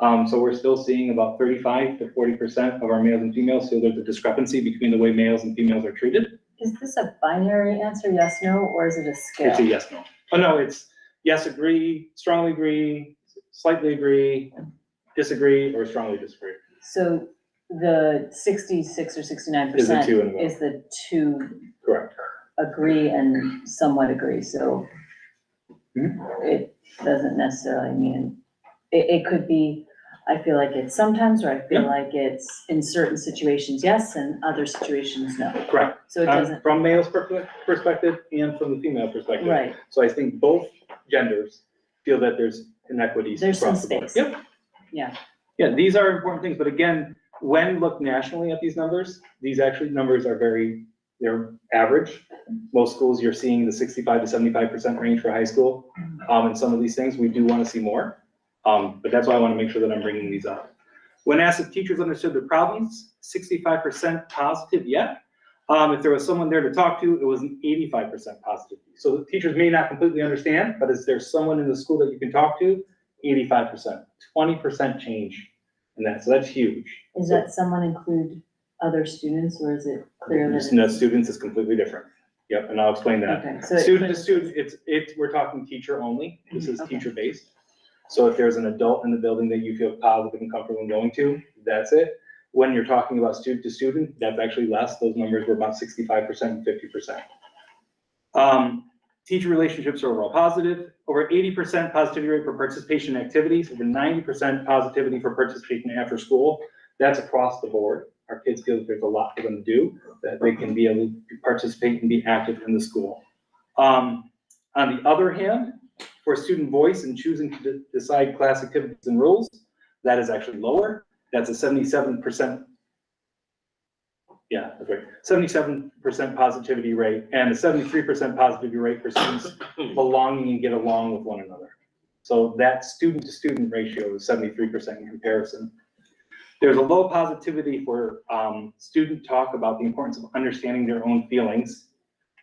So we're still seeing about 35 to 40% of our males and females feel there's a discrepancy between the way males and females are treated. Is this a binary answer, yes, no, or is it a scale? It's a yes, no. Oh, no, it's yes, agree, strongly agree, slightly agree, disagree, or strongly disagree. So the 66 or 69% Is the 2 in the middle. is the 2 Correct. agree and somewhat agree, so it doesn't necessarily mean, it could be, I feel like it's sometimes, or I feel like it's in certain situations, yes, and other situations, no. Correct. So it doesn't, From male's perspective and from the female perspective. right, So I think both genders feel that there's inequities There's some across the board. space. Yep. Yeah. Yeah, these are important things, but again, when looked nationally at these numbers, these actually numbers are they're average. Most schools, you're seeing the 65 to 75% range for high school. And some of these things, we do want to see more. But that's why I want to make sure that I'm bringing these up. When asked if teachers understood the problems, 65% positive, yeah. If there was someone there to talk to, it was an 85% positivity. So the teachers may not completely understand, but is there someone in the school that you can talk to? 85%, 20% change in that, so that's huge. Is that someone include other students, or is it clear that? No, students is completely different. Yep, and I'll explain that. Okay, so. Student to student, we're talking teacher only, this is Okay. teacher based. So if there's an adult in the building that you feel positive and comfortable in going to, that's it. When you're talking about student to student, that's actually less, those numbers were about 65% and 50%. Teacher relationships are overall positive, over 80% positivity rate for participation in activities, over 90% positivity for participation after school. That's across the board. Our kids feel that there's a lot for them to do, that they can be able to participate and be active in the school. On the other hand, for student voice and choosing to decide class activities and rules, that is actually lower. That's a 77%. Yeah, that's right. 77% positivity rate and a 73% positivity rate for students belonging and get along with one another. So that student to student ratio is 73% in comparison. There's a low positivity for student talk about the importance of understanding their own feelings,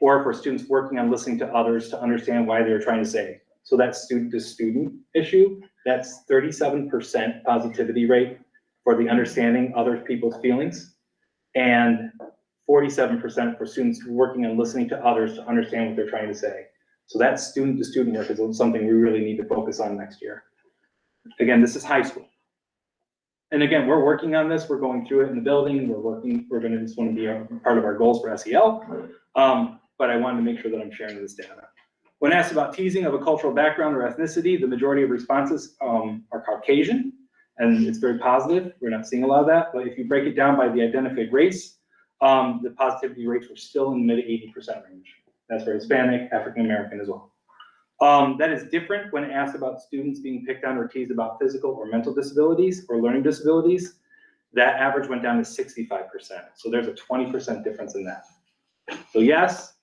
or for students working on listening to others to understand why they're trying to say. So that student to student issue, that's 37% positivity rate for the understanding other people's feelings, and 47% for students working on listening to others to understand what they're trying to say. So that student to student work is something we really need to focus on next year. Again, this is high school. And again, we're working on this. We're going through it in the building. This want to be a part of our goals for SEL. But I wanted to make sure that I'm sharing this data. When asked about teasing of a cultural background or ethnicity, the majority of responses are Caucasian, and it's very positive. We're not seeing a lot of that, but if you break it down by the identified race, the positivity rates were still in the mid 80% range. That's for Hispanic, African American as well. That is different when asked about students being picked on or teased about physical or mental disabilities or learning disabilities. That average went down to 65%. So there's a 20% difference in that. So yes,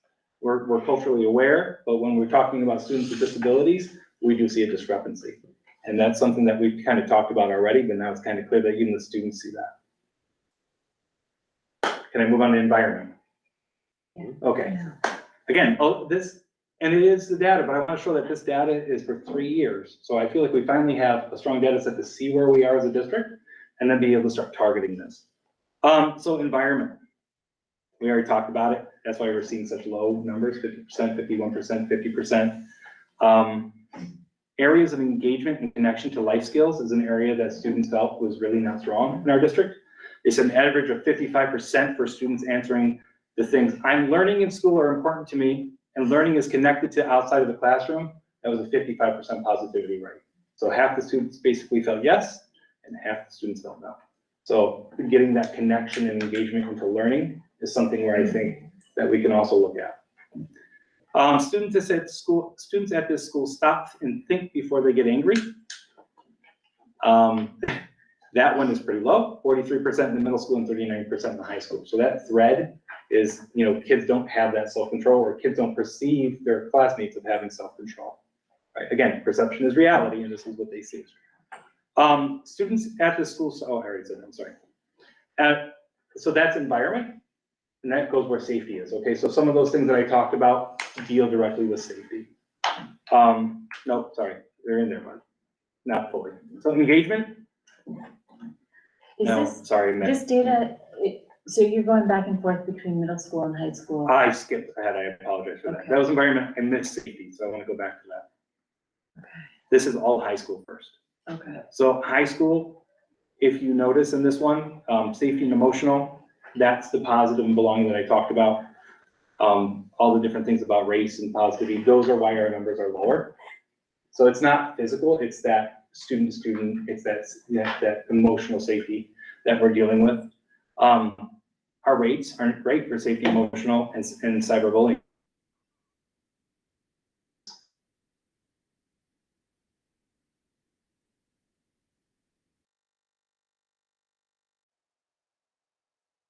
we're culturally aware, but when we're talking about students with disabilities, we do see a discrepancy. And that's something that we've kind of talked about already, but now it's kind of clear that even the students see that. Can I move on to environment? Okay. Again, and it is the data, but I want to show that this data is for 3 years. So I feel like we finally have a strong data set to see where we are as a district and then be able to start targeting this. So environment, we already talked about it. That's why we're seeing such low numbers, 50%, 51%, 50%. Areas of engagement and connection to life skills is an area that students felt was really not strong in our district. They said an average of 55% for students answering the things I'm learning in school are important to me, and learning is connected to outside of the classroom. That was a 55% positivity rate. So half the students basically felt yes, and half the students felt no. So getting that connection and engagement into learning is something where I think that we can also look at. Students at this school stop and think before they get angry. That one is pretty low, 43% in the middle school and 39% in the high school. So that thread is, kids don't have that self-control, or kids don't perceive their classmates of having self-control. Right? Again, perception is reality, and this is what they see. Students at the school, I already said that, I'm sorry. So that's environment, and that goes where safety is, okay? So some of those things that I talked about deal directly with safety. No, sorry, they're in there, but not fully. So engagement? No, sorry, This data, so you're going back and forth between middle school and high school? I skipped ahead, I apologize for that. Okay. That was environment, I missed safety, so I want to go back to that. Okay. This is all high school first. Okay. So high school, if you notice in this one, safety and emotional, that's the positive and belonging that I talked about. All the different things about race and positivity, those are why our numbers are lower. So it's not physical, it's that student to student, it's that emotional safety that we're dealing with. Our rates aren't great for safety, emotional, and cyberbullying.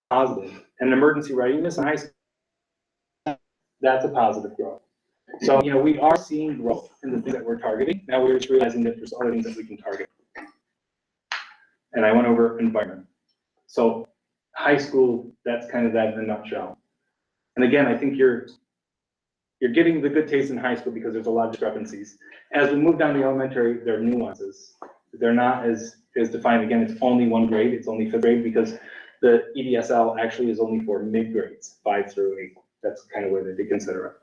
Positive. And emergency readiness in high school, that's a positive growth. So, we are seeing growth in the things that we're targeting. Now we're just realizing that there's other things that we can target. And I went over environment. So high school, that's kind of that in a nutshell. And again, I think you're getting the good taste in high school because there's a lot of discrepancies. As we move down the elementary, there are nuances. They're not as defined. Again, it's only one grade, it's only 5th grade, because the EDSL actually is only for mid-grades, 5 through 8. That's kind of where they consider it.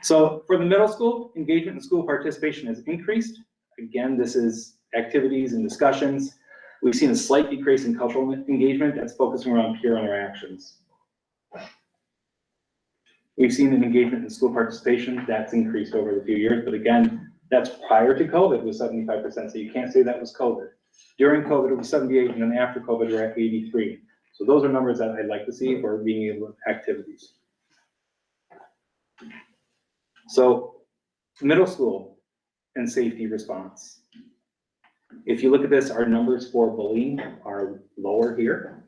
So for the middle school, engagement in school participation has increased. Again, this is activities and discussions. We've seen a slight decrease in cultural engagement that's focusing around peer interactions. We've seen an engagement in school participation that's increased over the few years, but again, that's prior to COVID was 75%, so you can't say that was COVID. During COVID, it was 78, and then after COVID, we're at 83. So those are numbers that I'd like to see for being able to activities. So middle school and safety response. If you look at this, our numbers for bullying are lower here.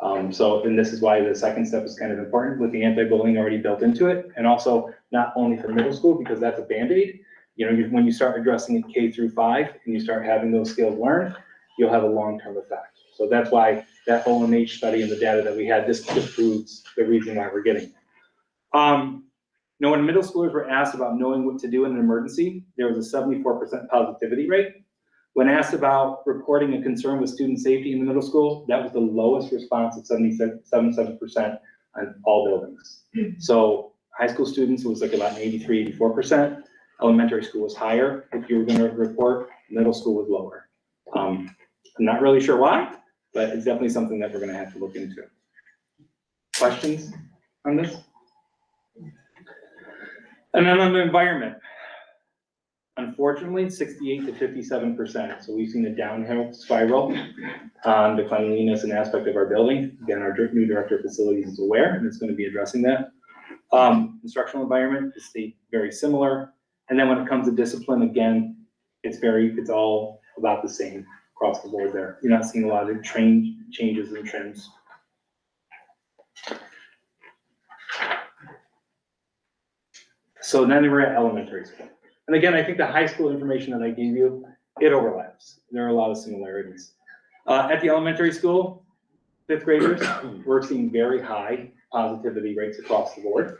And this is why the second step is kind of important with the anti-bullying already built into it. And also not only for middle school, because that's a Band-Aid. You know, when you start addressing it K through 5 and you start having those skills learned, you'll have a long-term effect. So that's why that OMH study and the data that we had, this proves the reason why we're getting. When middle schoolers were asked about knowing what to do in an emergency, there was a 74% positivity rate. When asked about reporting a concern with student safety in the middle school, that was the lowest response of 77% on all buildings. So high school students, it was like about 83, 84%. Elementary school was higher. If you were going to report, middle school was lower. I'm not really sure why, but it's definitely something that we're going to have to look into. Questions on this? And then on the environment, unfortunately, 68 to 57%. So we've seen a downhill spiral on the cleanliness and aspect of our building. Again, our new director of facilities is aware and it's going to be addressing that. Instructional environment is very similar. And then when it comes to discipline, again, it's all about the same across the board there. You're not seeing a lot of changes and trends. So then we're at elementary school. And again, I think the high school information that I gave you, it overlaps. There are a lot of similarities. At the elementary school, 5th graders, we're seeing very high positivity rates across the board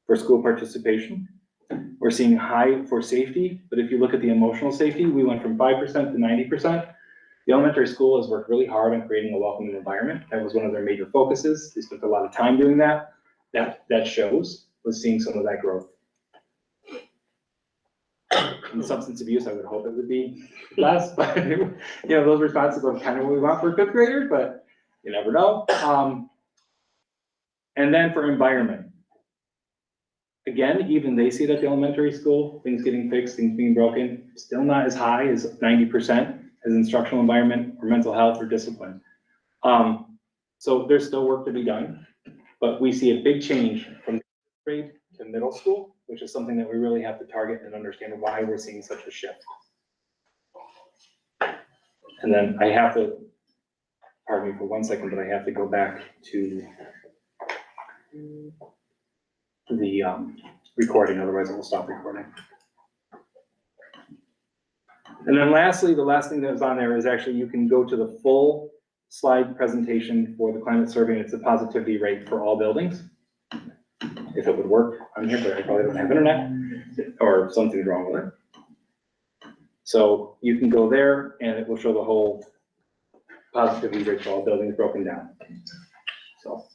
for school participation. We're seeing high for safety, but if you look at the emotional safety, we went from 5% to 90%. The elementary school has worked really hard on creating a welcoming environment. That was one of their major focuses. They spent a lot of time doing that. That shows. We're seeing some of that growth. In substance abuse, I would hope it would be less, but those responses are kind of what we want for 5th graders, but you never know. And then for environment. Again, even they see it at the elementary school, things getting fixed, things being broken, still not as high as 90% as instructional environment or mental health or discipline. So there's still work to be done, but we see a big change from 5th grade to middle school, which is something that we really have to target and understand why we're seeing such a shift. And then I have to, pardon me for 1 second, but I have to go back to the recording, otherwise it will stop recording. And then lastly, the last thing that was on there is actually you can go to the full slide presentation for the climate survey, and it's a positivity rate for all buildings. If it would work on here, but I probably don't have internet or something's wrong with it. So you can go there and it will show the whole positivity rate for all buildings broken down. So.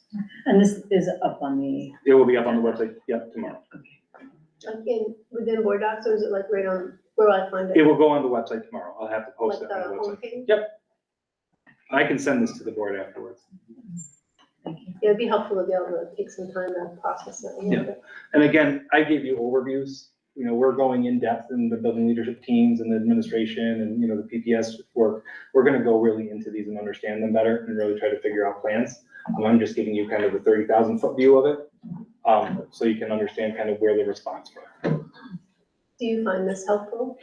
And this is up on the. It will be up on the website, tomorrow. Within board docs, or is it like right on, where will I find it? It will go on the website tomorrow. I'll have to post Like it on the website. homepage? Yep. I can send this to the board afterwards. Yeah, it'd be helpful to be able to take some time to process it. Yeah. And again, I gave you overviews. We're going in depth in the building leadership teams and the administration and, the PPS work. We're going to go really into these and understand them better and really try to figure out plans. I'm just giving you kind of the 30,000 foot view of it, so you can understand kind of where the response were. Do you find this helpful?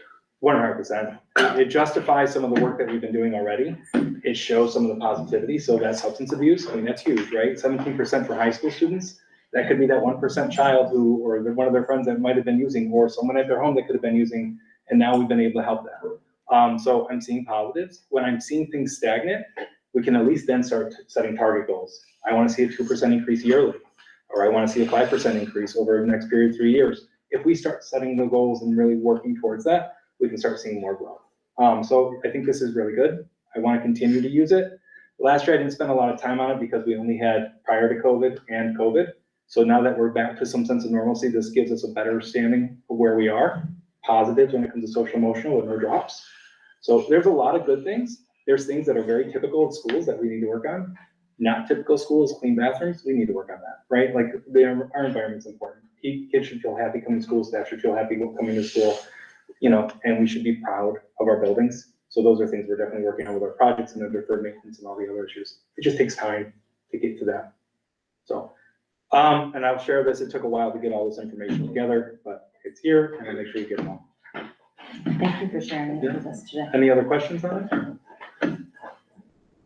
100%. It justifies some of the work that we've been doing already. It shows some of the positivity. So that substance abuse, that's huge, right? 17% for high school students. That could be that 1% child or one of their friends that might have been using, or someone at their home that could have been using, and now we've been able to help them. So I'm seeing positives. When I'm seeing things stagnant, we can at least then start setting target goals. I want to see a 2% increase yearly. or I wanna see a 5% increase over the next period of 3 years. If we start setting the goals and really working towards that, we can start seeing more growth. So I think this is really good. I wanna continue to use it. Last year, I didn't spend a lot of time on it because we only had prior to COVID and COVID. So now that we're back to some sense of normalcy, this gives us a better standing of where we are, positives when it comes to social emotional with no drops. So there's a lot of good things. There's things that are very typical of schools that we need to work on. Not typical schools, clean bathrooms, we need to work on that, right? Like our environment's important. Kids should feel happy coming to school, staff should feel happy coming to school, you know, and we should be proud of our buildings. So those are things we're definitely working on with our projects and the deferred maintenance and all the other issues. It just takes time to get to that. So, and I'll share this, it took a while to get all this information together, but it's here and I'll make sure you get it all. Thank you for sharing it with us today. Any other questions on it?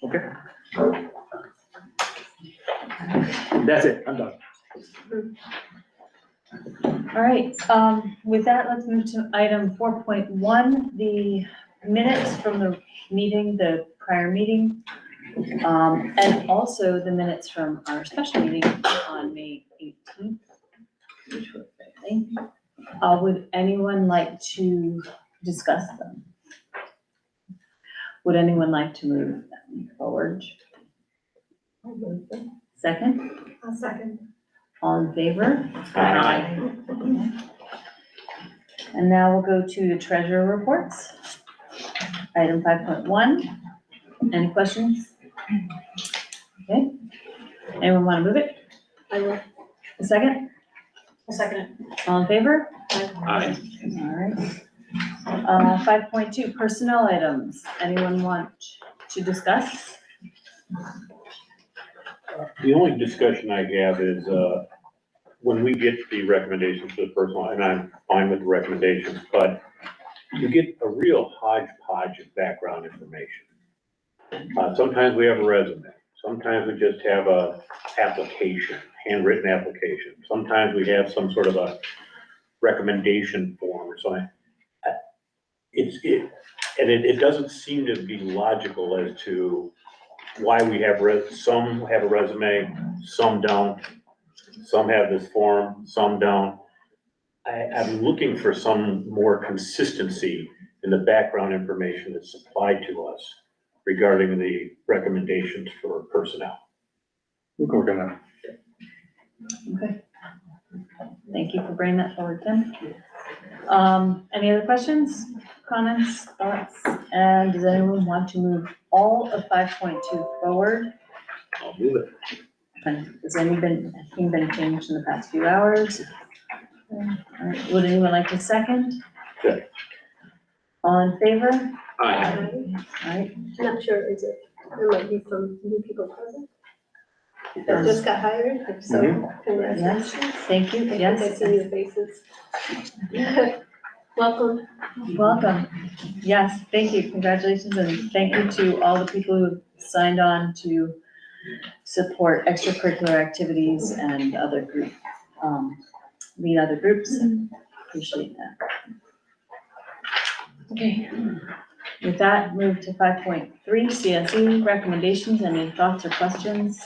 Okay. That's it, I'm done. All right, with that, let's move to item 4.1, the minutes from the meeting, the prior meeting, and also the minutes from our special meeting on May 18th, which was Friday. Would anyone like to discuss them? Would anyone like to move them forward? Second? I'll second. All in favor? Aye. And now we'll go to the treasurer reports. Item 5.1. Any questions? Okay. Anyone want to move it? I will. A second? A second. All in favor? Aye. All right. 5.2, personnel items. Anyone want to discuss? The only discussion I have is, when we get the recommendations for the personal, and I'm fine with the recommendations, but you get a real hodgepodge of background information. Sometimes we have a resume, sometimes we just have a application, handwritten application. Sometimes we have some sort of a recommendation form or something. It doesn't seem to be logical as to why we have, some have a resume, some don't. Some have this form, some don't. I'm looking for some more consistency in the background information that's supplied to us regarding the recommendations for personnel. We'll work on that. Okay. Thank you for bringing that forward, Tim. Any other questions, comments, thoughts? And does anyone want to move all of 5.2 forward? I'll move it. And has anything been changed in the past few hours? All right, would anyone like to second? Good. All in favor? Aye. All right, Not sure, is it, there might be some new people present that just got hired, if so, yes, congratulations. thank you, I yes. see new faces. Welcome. Welcome. Yes, thank you, congratulations, and thank you to all the people who have signed on to support extracurricular activities and other group, lead other groups. Appreciate that. Okay, with that, move to 5.3, CSE recommendations. Any thoughts or questions?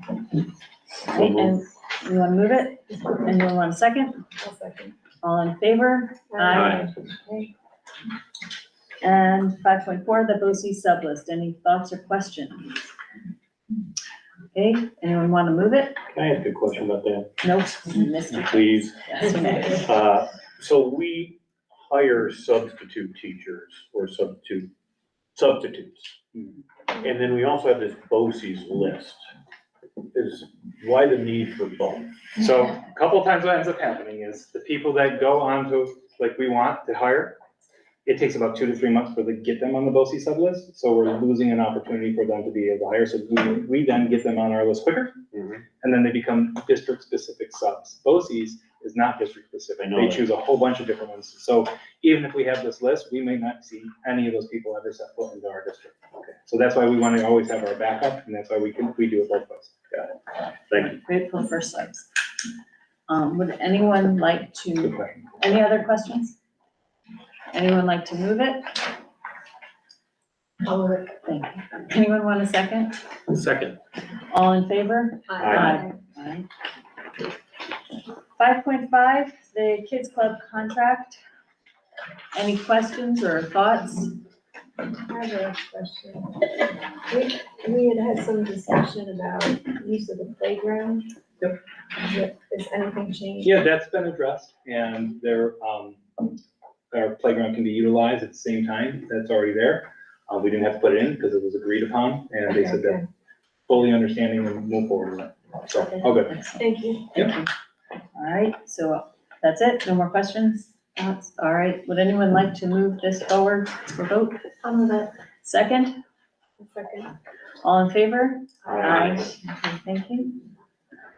Right, and you want to move it? And you want a second? I'll second. All in favor? Aye. Okay. And 5.4, the BOCES sublist. Any thoughts or questions? Okay, anyone want to move it? Can I ask a question about that, Nope, Mr. please? Yes, you may. So we hire substitute teachers or substitutes. And then we also have this BOCES list. Why the need for both? So a couple of times what ends up happening is the people that go on to, like we want to hire, it takes about 2 to 3 months for to get them on the BOCES sub list. So we're losing an opportunity for them to be able to hire. So we then get them on our list quicker, and then they become district specific subs. BOCES is not district specific. I know They that. choose a whole bunch of different ones. So even if we have this list, we may not see any of those people ever set foot into our district. Okay. So that's why we want to always have our backup, and that's why we do it both ways. Thank you. Grateful for subs. Would anyone like Good to, question. any other questions? Anyone like to move it? Thank you. Anyone want a second? Second. All in favor? Aye. Fine. 5.5, the Kids Club contract. Any questions or thoughts? I have a question. We had some discussion about use of the playground. Yep. Is anything changed? Yeah, that's been addressed, and our playground can be utilized at the same time, that's already there. We didn't have to put it in because it was agreed upon, and they said that fully understanding and move forward with it. So, all good. Thank you. All right, so that's it, no more questions? Thoughts? All right, would anyone like to move this forward for vote? I'll move it. Second, Second. all in favor? Aye. Okay, thank you.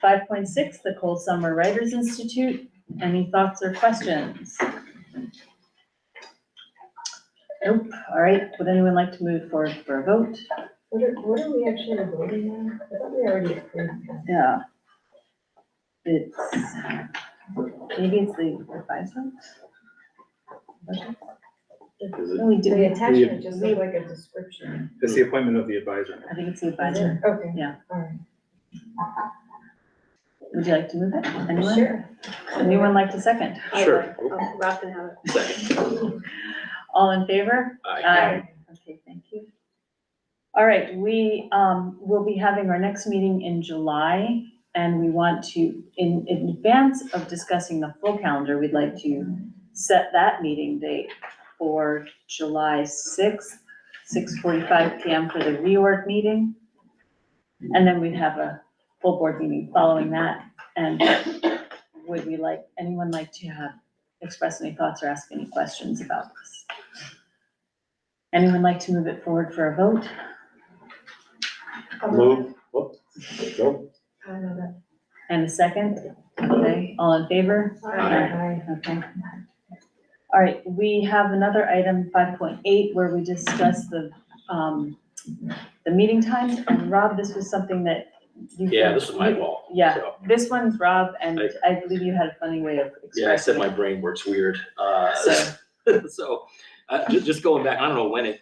5.6, the Cold Summer Writers Institute. Any thoughts or questions? Nope. All right, would anyone like to move forward for a vote? What are we actually voting on? I thought we already approved that. Yeah. It's, maybe it's the advisor? No, we The did, attachment just looked like a description. It's the appointment of the advisor. I think it's the advisor. Okay. Yeah. All right. Would you like to move it? Anyone? Sure. Anyone like to second? Sure. Rob can have it. Second. All in favor? Aye. Okay, thank you. All right, we will be having our next meeting in July, and we want to, in advance of discussing the full calendar, we'd like to set that meeting date for July 6th, 6:45 PM for the reorg meeting. And then we'd have a full board meeting following that. And would we like, anyone like to express any thoughts or ask any questions about this? Anyone like to move it forward for a vote? Move, whoop, go. I know that. And a second? Okay, all in favor? Aye. Okay. All right, we have another item, 5.8, where we discuss the meeting times. And Rob, this was something that you. Yeah, this was my fault. Yeah, So, this one's Rob, and I believe you had a funny way of Yeah, I said expressing my it. brain works weird. So- So, just going back, I don't know when I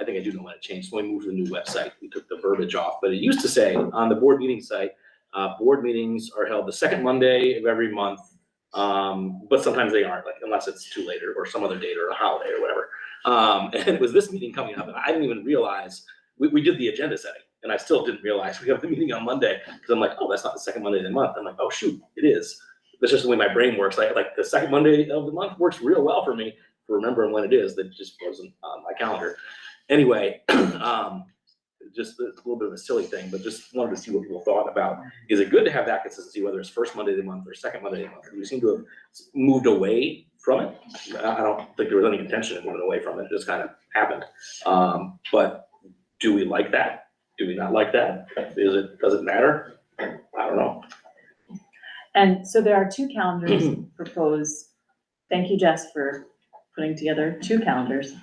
think I do know when it changed, when we moved to the new website, we took the verbiage off, but it used to say on the board meeting site, board meetings are held the second Monday of every month, but sometimes they aren't, like, unless it's too late or some other date or a holiday or whatever. And it was this meeting coming up, and I didn't even realize, we did the agenda setting, and I still didn't realize we have the meeting on Monday, because I'm like, oh, that's not the second Monday of the month. I'm like, oh, shoot, it is. That's just the way my brain works. Like the second Monday of the month works real well for me for remembering when it is. That just wasn't on my calendar. Anyway, just a little bit of a silly thing, but just wanted to see what people thought about. Is it good to have that consistency, whether it's first Monday of the month or second Monday of the month? We seem to have moved away from it. I don't think there was any intention of moving away from it. It just kind of happened. But do we like that? Do we not like that? Does it matter? I don't know. And so there are two calendars proposed. Thank you, Jess, for putting together two calendars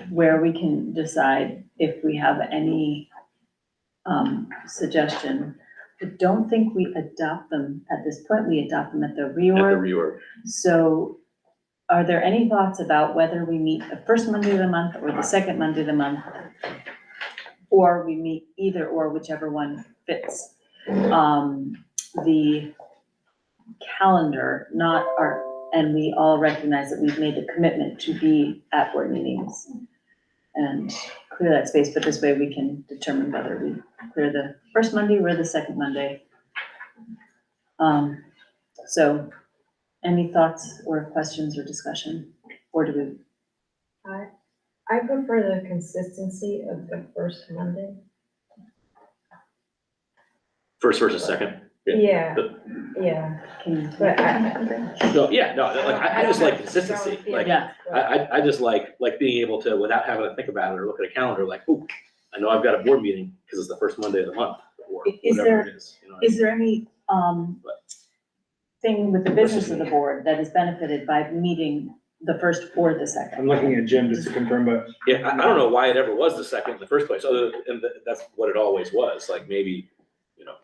where we can decide if we have any suggestion. I don't think we adopt them at this point. We adopt them at the At the reorg. reorg. So are there any thoughts about whether we meet the first Monday of the month or the second Monday of the month? Or we meet either or, whichever one fits. The calendar, not our, and we all recognize that we've made the commitment to be at board meetings and clear that space, but this way we can determine whether we clear the first Monday or the second Monday. So any thoughts or questions or discussion, or do we? I prefer the consistency of the first Monday. First versus second. Yeah, Can you? but No, yeah, no, like, I just like consistency. Like, Yeah. I just like being able to, without having to think about it or look at a calendar, like, oh, I know I've got a board meeting because it's the first Monday of the month or Is whatever there- it is. You know, Is there any, thing with the business of the board that is benefited by meeting the first or the second? I'm looking at Jim just to confirm, but Yeah, I don't know why it ever was the second in the first place, other than that's what it always was. Like maybe,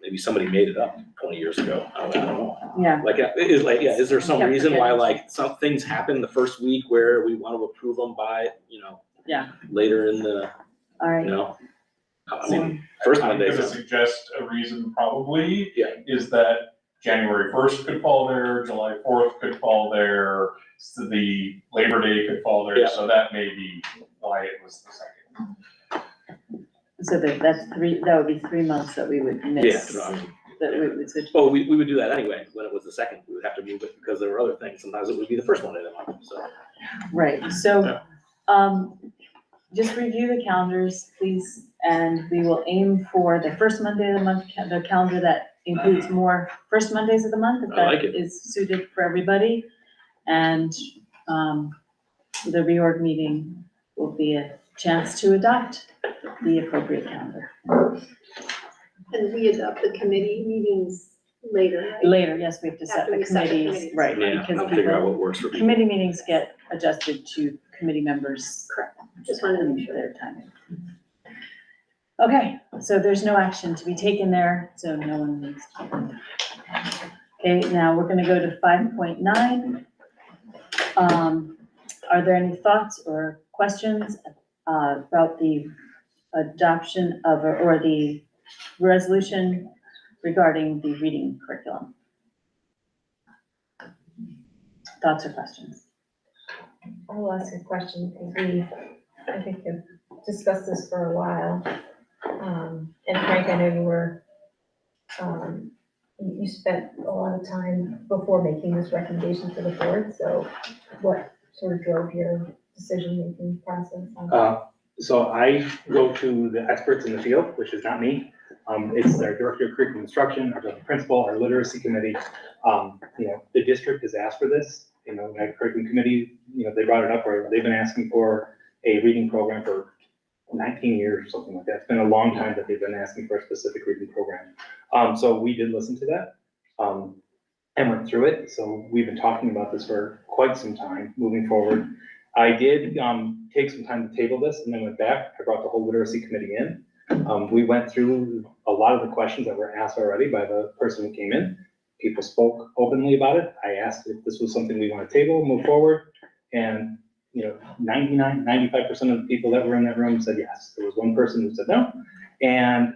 maybe somebody made it up 20 years ago. I don't know. Yeah, Like, is there some Kept reason why, forgetting. like, some things happen the first week where we want to approve them by, Yeah. later in the, all right. I mean, first I'm Monday, gonna so, suggest a reason probably. Yeah. Is that January 1st could fall there, July 4th could fall there, so the Labor Day could fall there, Yeah. so that may be why it was the second. So that would be 3 months that we would miss. yeah, I mean, That we would switch. oh, we would do that anyway, when it was the second, we would have to move it because there were other things, sometimes it would be the first Monday of the month, so. Right, so, just review the calendars, please, and we will aim for the first Monday of the month, the calendar that includes more first Mondays of the month, if I like that it. is suited for everybody. And, the reorg meeting will be a chance to adopt the appropriate calendar. And we adopt the committee meetings later, right? Later, yes, we have to set After the we set the committees, committees. right, Yeah, because I'll figure out people, what works for people. committee meetings get adjusted to committee members. Correct. Just wanted to make sure. Their timing. Okay, so there's no action to be taken there, so no one needs to. Okay, now we're gonna go to 5.9. Are there any thoughts or questions about the adoption of, or the resolution regarding the reading curriculum? Thoughts or questions? I'll ask a question, because I think, have discussed this for a while. And Frank, I know you were, you spent a lot of time before making this recommendation to the board, so what sort of drove your decision-making process on? So I go to the experts in the field, which is not me. It's our director of curriculum instruction, our director of principal, our literacy committee. The district has asked for this, our curriculum committee, they brought it up, or they've been asking for a reading program for 19 years or something like that. It's been a long time that they've been asking for a specific reading program. So we did listen to that, and went through it. So we've been talking about this for quite some time moving forward. I did take some time to table this and then went back. I brought the whole literacy committee in. We went through a lot of the questions that were asked already by the person who came in. People spoke openly about it. I asked if this was something we want to table, move forward. And 95% of the people that were in that room said yes. There was one person who said no. And,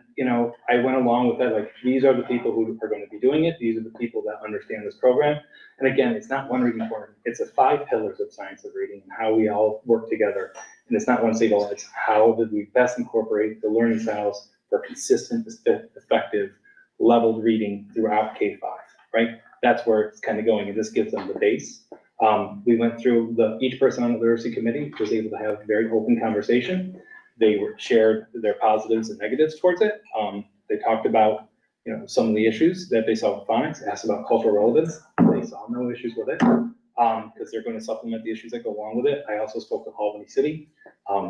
I went along with that, like, these are the people who are going to be doing it. These are the people that understand this program. And again, it's not one reading program. It's the 5 pillars of science of reading and how we all work together. And it's not one single, it's how did we best incorporate the learning styles for consistent, effective, leveled reading throughout K-5, right? That's where it's kind of going, and this gives them the base. We went through each person on the literacy committee was able to have a very open conversation. They shared their positives and negatives towards it. They talked about, some of the issues that they saw with phonics, asked about cultural relevance. They saw no issues with it, because they're going to supplement the issues that go along with it. I also spoke with Albany City.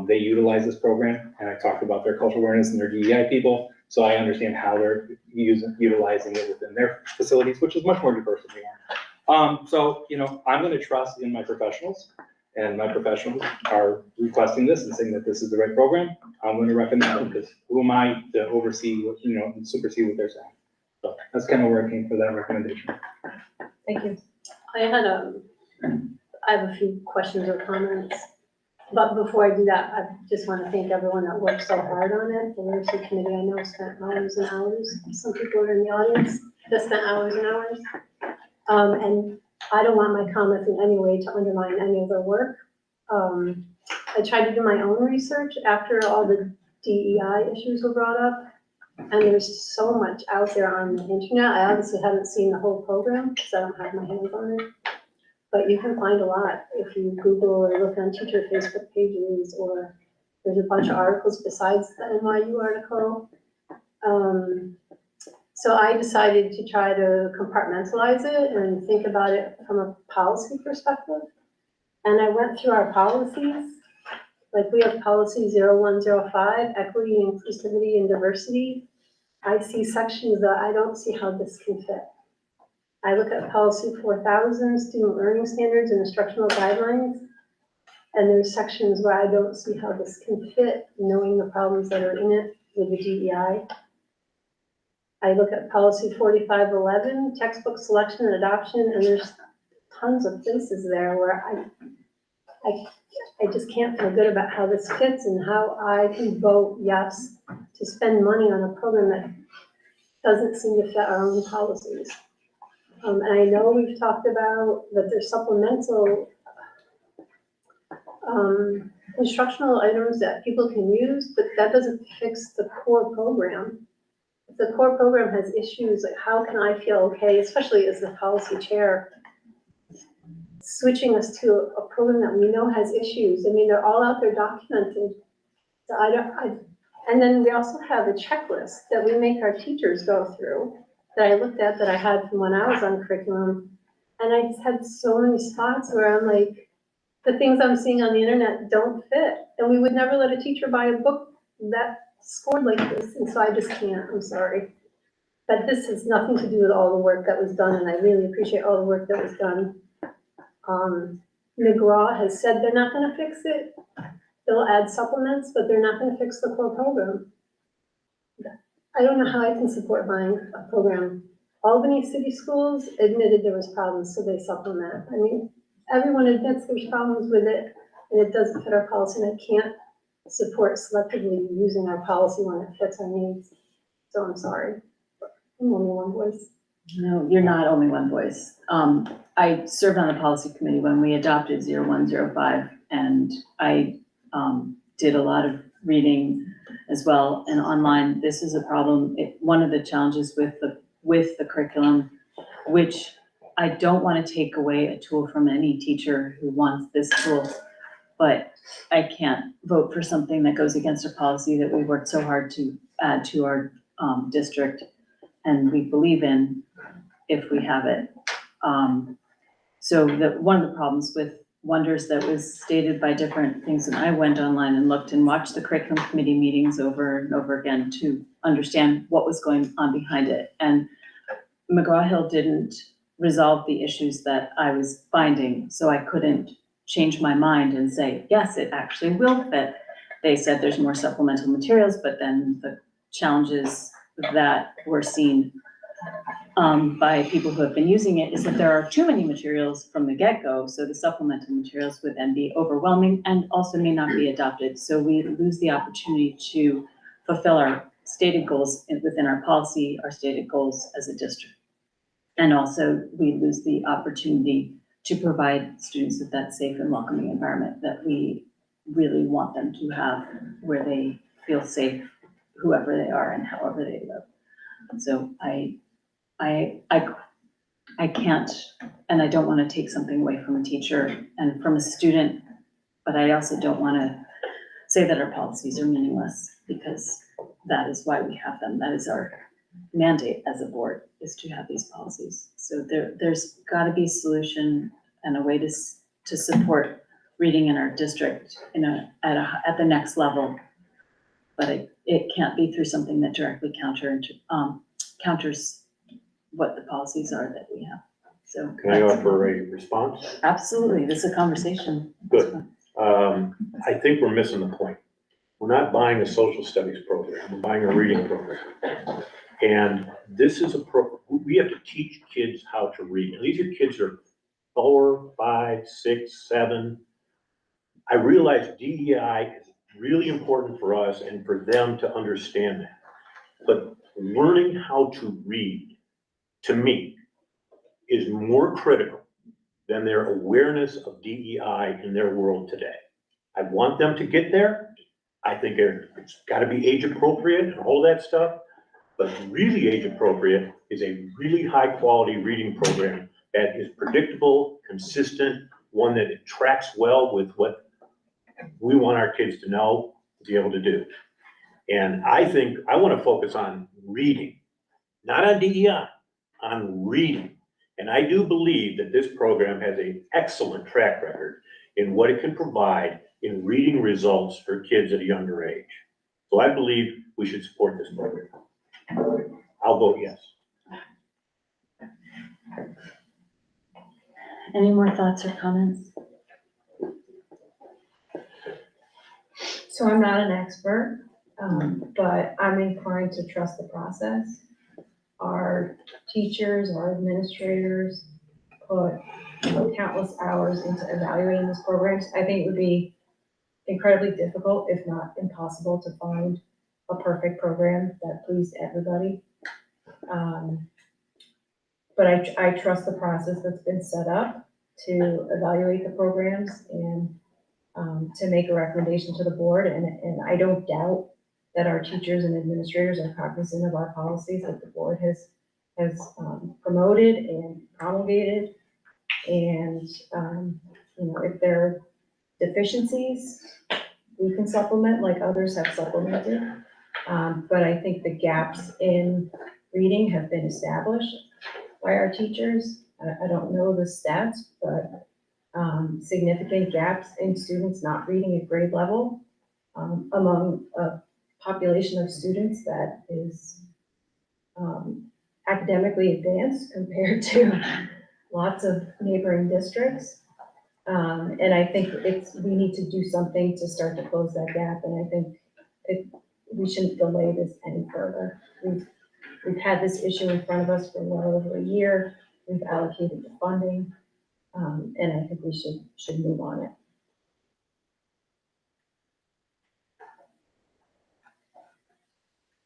They utilize this program, and I talked about their cultural awareness and their DEI people. So I understand how they're utilizing it within their facilities, which is much more diverse than we are. So, I'm going to trust in my professionals, and my professionals are requesting this and saying that this is the right program. I'm going to recommend it, because who am I to oversee, and supersede what they're saying? So that's kind of where I came for that recommendation. Thank you. I have a few questions or comments. But before I do that, I just want to thank everyone that worked so hard on it. The literacy committee, I know, spent hours and hours. Some people are in the audience that spent hours and hours. And I don't want my comments in any way to undermine any of their work. I tried to do my own research after all the DEI issues were brought up. And there's so much out there on the internet. I obviously haven't seen the whole program because I don't have my hands on it. But you can find a lot if you Google or look on teacher Facebook pages, or there's a bunch of articles besides the NYU article. So I decided to try to compartmentalize it and think about it from a policy perspective. And I went through our policies. Like, we have policy 0105, equity, inclusivity, and diversity. I see sections that I don't see how this can fit. I look at policy 4000, student learning standards and instructional guidelines, and there's sections where I don't see how this can fit, knowing the problems that are in it with the DEI. I look at policy 4511, textbook selection and adoption, and there's tons of places there where I just can't feel good about how this fits and how I can vote yes to spend money on a program that doesn't seem to fit our own policies. And I know we've talked about that there's supplemental instructional items that people can use, but that doesn't fix the core program. If the core program has issues, like how can I feel okay, especially as the policy chair, switching us to a program that we know has issues? I mean, they're all out there documented. So and then we also have a checklist that we make our teachers go through that I looked at that I had from when I was on curriculum. And I just had so many spots where I'm like, the things I'm seeing on the internet don't fit. And we would never let a teacher buy a book that scored like this. And so I just can't, I'm sorry. But this has nothing to do with all the work that was done, and I really appreciate all the work that was done. McGraw has said they're not gonna fix it. They'll add supplements, but they're not gonna fix the core program. I don't know how I can support buying a program. Albany City Schools admitted there was problems, so they supplement. I mean, everyone admits there's problems with it, and it doesn't fit our policy, and I can't support selectively using our policy when it fits our needs. So I'm sorry. I'm only one voice. No, you're not only one voice. I served on the policy committee when we adopted 0105, and I did a lot of reading as well and online. This is a problem. One of the challenges with the curriculum, which I don't want to take away a tool from any teacher who wants this tool, but I can't vote for something that goes against a policy that we worked so hard to add to our district, and we believe in if we have it. So one of the problems with Wonders that was stated by different things, and I went online and looked and watched the curriculum committee meetings over and over again to understand what was going on behind it. And McGraw-Hill didn't resolve the issues that I was finding, so I couldn't change my mind and say, yes, it actually will fit. They said there's more supplemental materials, but then the challenges that were seen by people who have been using it is that there are too many materials from the get-go, so the supplemental materials would then be overwhelming and also may not be adopted. So we lose the opportunity to fulfill our stated goals within our policy, our stated goals as a district. And also we lose the opportunity to provide students with that safe and welcoming environment that we really want them to have, where they feel safe, whoever they are and however they live. So I can't, and I don't want to take something away from a teacher and from a student, but I also don't want to say that our policies are meaningless, because that is why we have them. That is our mandate as a board, is to have these policies. So there's got to be a solution and a way to support reading in our district at the next level, but it can't be through something that directly counters what the policies are that we have. So Can I offer a response? absolutely, this is a conversation. Good. I think we're missing the point. We're not buying a social studies program, we're buying a reading program. And this is we have to teach kids how to read. And these are kids who are 4, 5, 6, 7. I realize DEI is really important for us and for them to understand that. But learning how to read, to me, is more critical than their awareness of DEI in their world today. I want them to get there. I think it's gotta be age appropriate and all that stuff, but really age appropriate is a really high quality reading program that is predictable, consistent, one that it tracks well with what we want our kids to know, to be able to do. And I think I wanna focus on reading, not on DEI, on reading. And I do believe that this program has an excellent track record in what it can provide in reading results for kids at a younger age. So I believe we should support this program. I'll vote yes. Any more thoughts or comments? So I'm not an expert, but I'm inclined to trust the process. Our teachers, our administrators put countless hours into evaluating these programs. I think it would be incredibly difficult, if not impossible, to find a perfect program that pleased everybody. But I trust the process that's been set up to evaluate the programs and to make a recommendation to the board. And I don't doubt that our teachers and administrators are cognizant of our policies that the board has promoted and promulgated. And, if there are deficiencies, we can supplement like others have supplemented. But I think the gaps in reading have been established by our teachers. I don't know the stats, but significant gaps in students not reading at grade level among a population of students that is academically advanced compared to lots of neighboring districts. And I think we need to do something to start to close that gap, and I think we shouldn't delay this any further. We've had this issue in front of us for well over a year. We've allocated the funding, and I think we should move on it.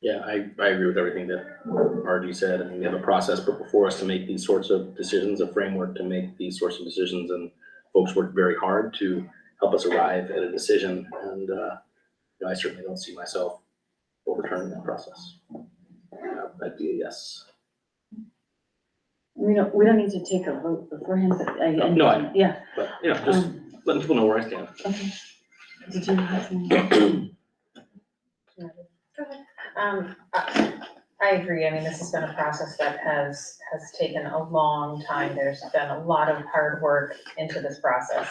Yeah, I agree with everything that RG said. I mean, we have a process put before us to make these sorts of decisions, a framework to make these sorts of decisions, and folks work very hard to help us arrive at a decision. And I certainly don't see myself overturning that process. That'd be a yes. We don't need to take a vote beforehand, but No, yeah. But, just letting people know where I stand. Okay. Did you have something? I agree. I mean, this has been a process that has taken a long time. There's been a lot of hard work into this process.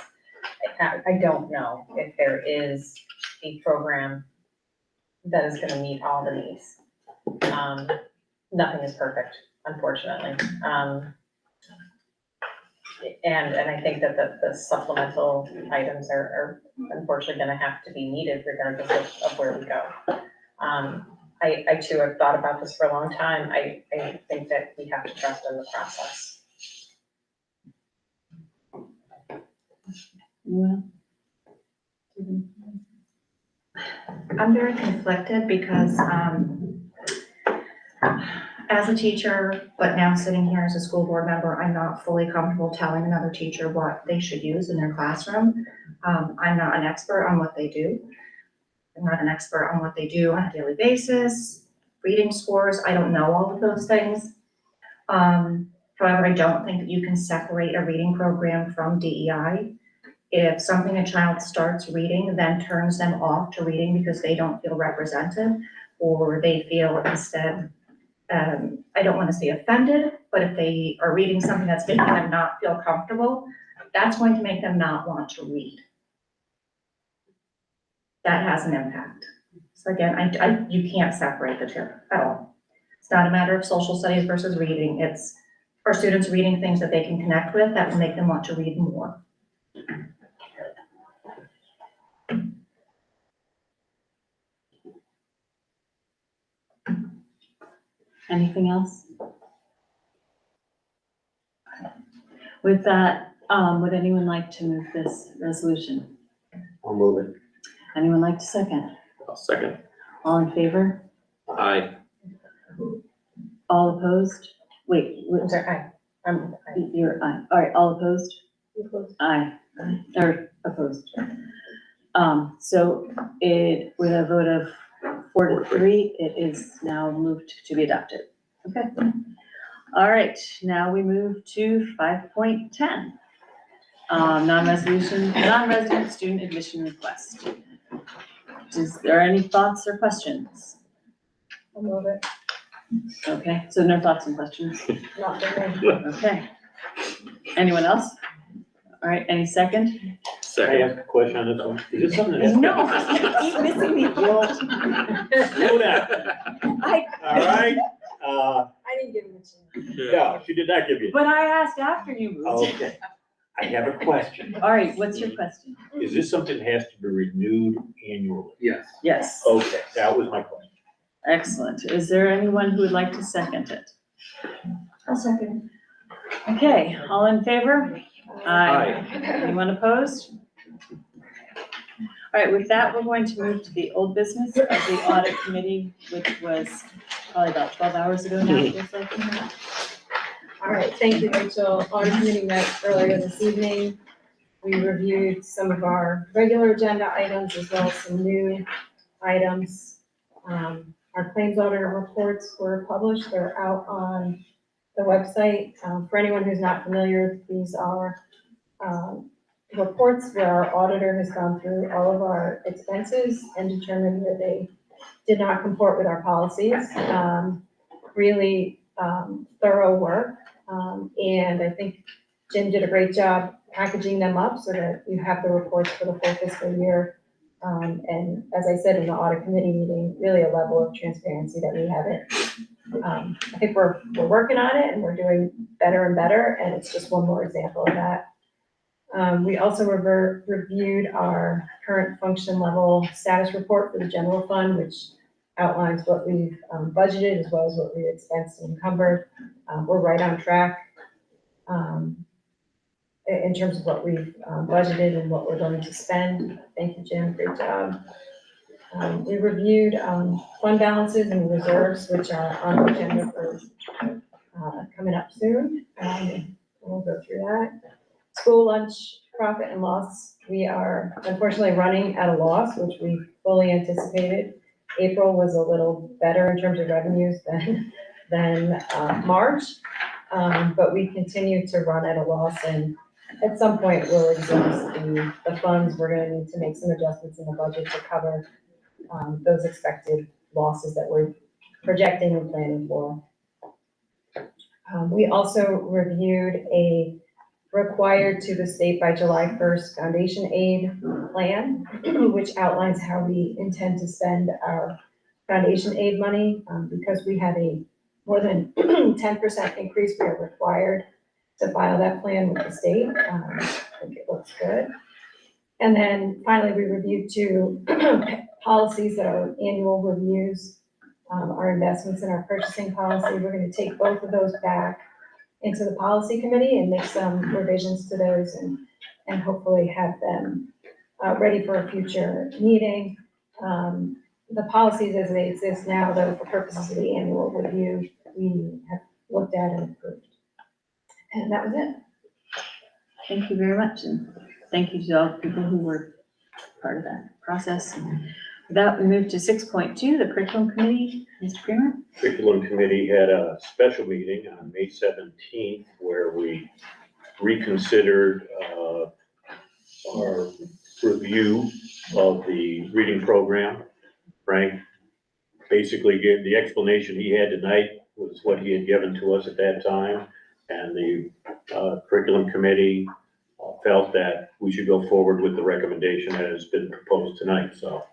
I don't know if there is a program that is gonna meet all the needs. Nothing is perfect, unfortunately. And I think that the supplemental items are unfortunately gonna have to be needed regardless of where we go. I too have thought about this for a long time. I think that we have to trust in the process. Yeah. I'm very conflicted because, as a teacher, but now sitting here as a school board member, I'm not fully comfortable telling another teacher what they should use in their classroom. I'm not an expert on what they do. I'm not an expert on what they do on a daily basis, reading scores, I don't know all of those things. However, I don't think that you can separate a reading program from DEI. If something a child starts reading, then turns them off to reading because they don't feel represented, or they feel instead, I don't want to say offended, but if they are reading something that's making them not feel comfortable, that's going to make them not want to read. That has an impact. So again, you can't separate the two at all. It's not a matter of social studies versus reading. It's our students reading things that they can connect with that will make them want to read more. Anything else? With that, would anyone like to move this resolution? I'll move it. Anyone like to second? I'll second. All in favor? Aye. All opposed? Wait, I'm sorry, you're aye. All right, all opposed? Aye, or opposed. So it, with a vote of 4-3, it is now moved to be adopted. Okay. All right, now we move to 5.10. Non-resident student admission request. Is there any thoughts or questions? I'll move it. Okay, so no thoughts and questions? Not for me. Okay. Anyone else? All right, any second? Can I Second. ask a question on this one? Is this something that's? No, you keep missing me. Slow down, I, all right? I didn't give him a chance. No, she did not give you. but I asked after you moved. Okay, I have a question. All right, what's your question? Is this something that has to be renewed annually? Yes. Yes, Okay, that was my question. excellent. Is there anyone who would like to second it? I'll second. Okay, all in favor? Aye. Anyone opposed? All right, with that, we're going to move to the old business of the audit committee, which was probably about 12 hours ago now, it feels like. All right, thank you, Rachel. Audit committee met earlier this evening. We reviewed some of our regular agenda items as well as some new items. Our claims auditor reports were published. They're out on the website. For anyone who's not familiar, these are reports where our auditor has gone through all of our expenses and determined that they did not comport with our policies. Really thorough work. And I think Jim did a great job packaging them up so that you have the reports for the full fiscal year. And as I said in the audit committee meeting, really a level of transparency that we haven't. I think we're working on it and we're doing better and better, and it's just one more example of that. We also reviewed our current function level status report for the general fund, which outlines what we've budgeted as well as what we've expensed and encumbered. We're right on track in terms of what we've budgeted and what we're going to spend. Thank you, Jim, great job. We reviewed fund balances and reserves, which are on the agenda for coming up soon. We'll go through that. School lunch profit and loss. We are unfortunately running at a loss, which we fully anticipated. April was a little better in terms of revenues than March, but we continue to run at a loss, and at some point we'll exhaust the funds. We're gonna need to make some adjustments in the budget to cover those expected losses that we're projecting and planning for. We also reviewed a required to the state by July 1st foundation aid plan, which outlines how we intend to spend our foundation aid money. Because we had a more than 10% increase, we are required to file that plan with the state. I think it looks good. And then finally, we reviewed two policies that are annual reviews, our investments and our purchasing policy. We're going to take both of those back into the policy committee and make some revisions to those and hopefully have them ready for a future meeting. The policies as they exist now, though, for purposes of the annual review, we have looked at and approved. And that was it. Thank you very much, and thank you to all the people who were part of that process. With that, we move to 6.2, the curriculum committee. Mr. Kramer? Curriculum committee had a special meeting on May 17th where we reconsidered our review of the reading program. Frank basically gave the explanation he had tonight was what he had given to us at that time. And the curriculum committee felt that we should go forward with the recommendation that has been proposed tonight. So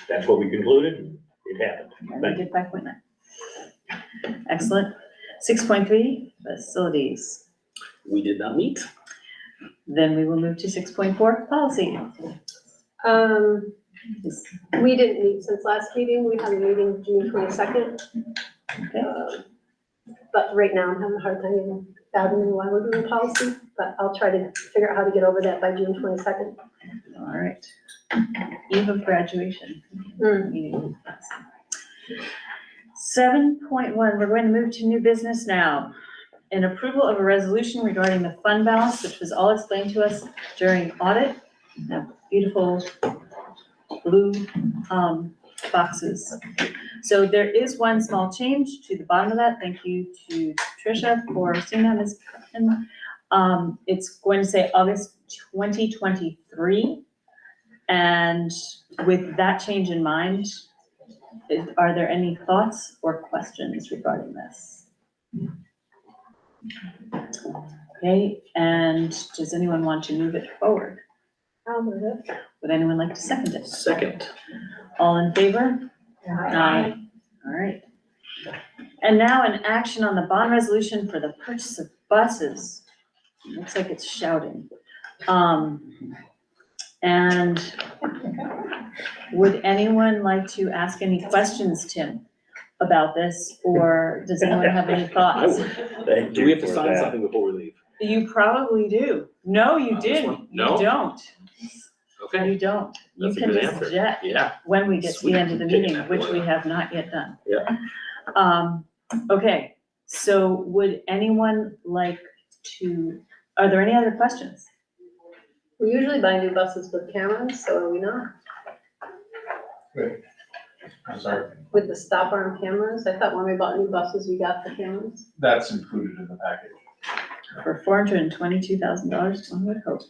that's what we concluded. It happened. We did 5.9. Excellent. 6.3, facilities. We did not meet. Then we will move to 6.4, policy. We didn't meet since last meeting. We had a meeting June 22nd. Okay. But right now I'm having a hard time even fathoming why we're doing policy, but I'll try to figure out how to get over that by June 22nd. All right. Eve of graduation. Meeting. 7.1, we're going to move to new business now. An approval of a resolution regarding the fund balance, which was all explained to us during audit. Now, beautiful blue boxes. So there is one small change to the bottom of that. Thank you to Tricia for seeing that, Ms. Griffin. It's going to say August 2023. And with that change in mind, are there any thoughts or questions regarding this? Okay, and does anyone want to move it forward? I'll move it. Would anyone like to second it? Second. All in favor? Aye. All right. And now an action on the bond resolution for the purchase of buses. Looks like it's shouting. And would anyone like to ask any questions, Tim, about this, or does anyone have any thoughts? Do we have to sign something before we leave? You probably do. No, you This didn't. one? You No? don't. Okay, You don't. You That's a can good just answer. jet yeah. when we get to the end of the Sweet. meeting, which we have not yet done. Yeah. Okay, so would anyone like to, are there any other questions? We usually buy new buses with cameras, so are we not? I'm sorry, With the stop arm cameras? I thought when we bought new buses, we got the cameras. that's included in the package. For $422,000, one would hope.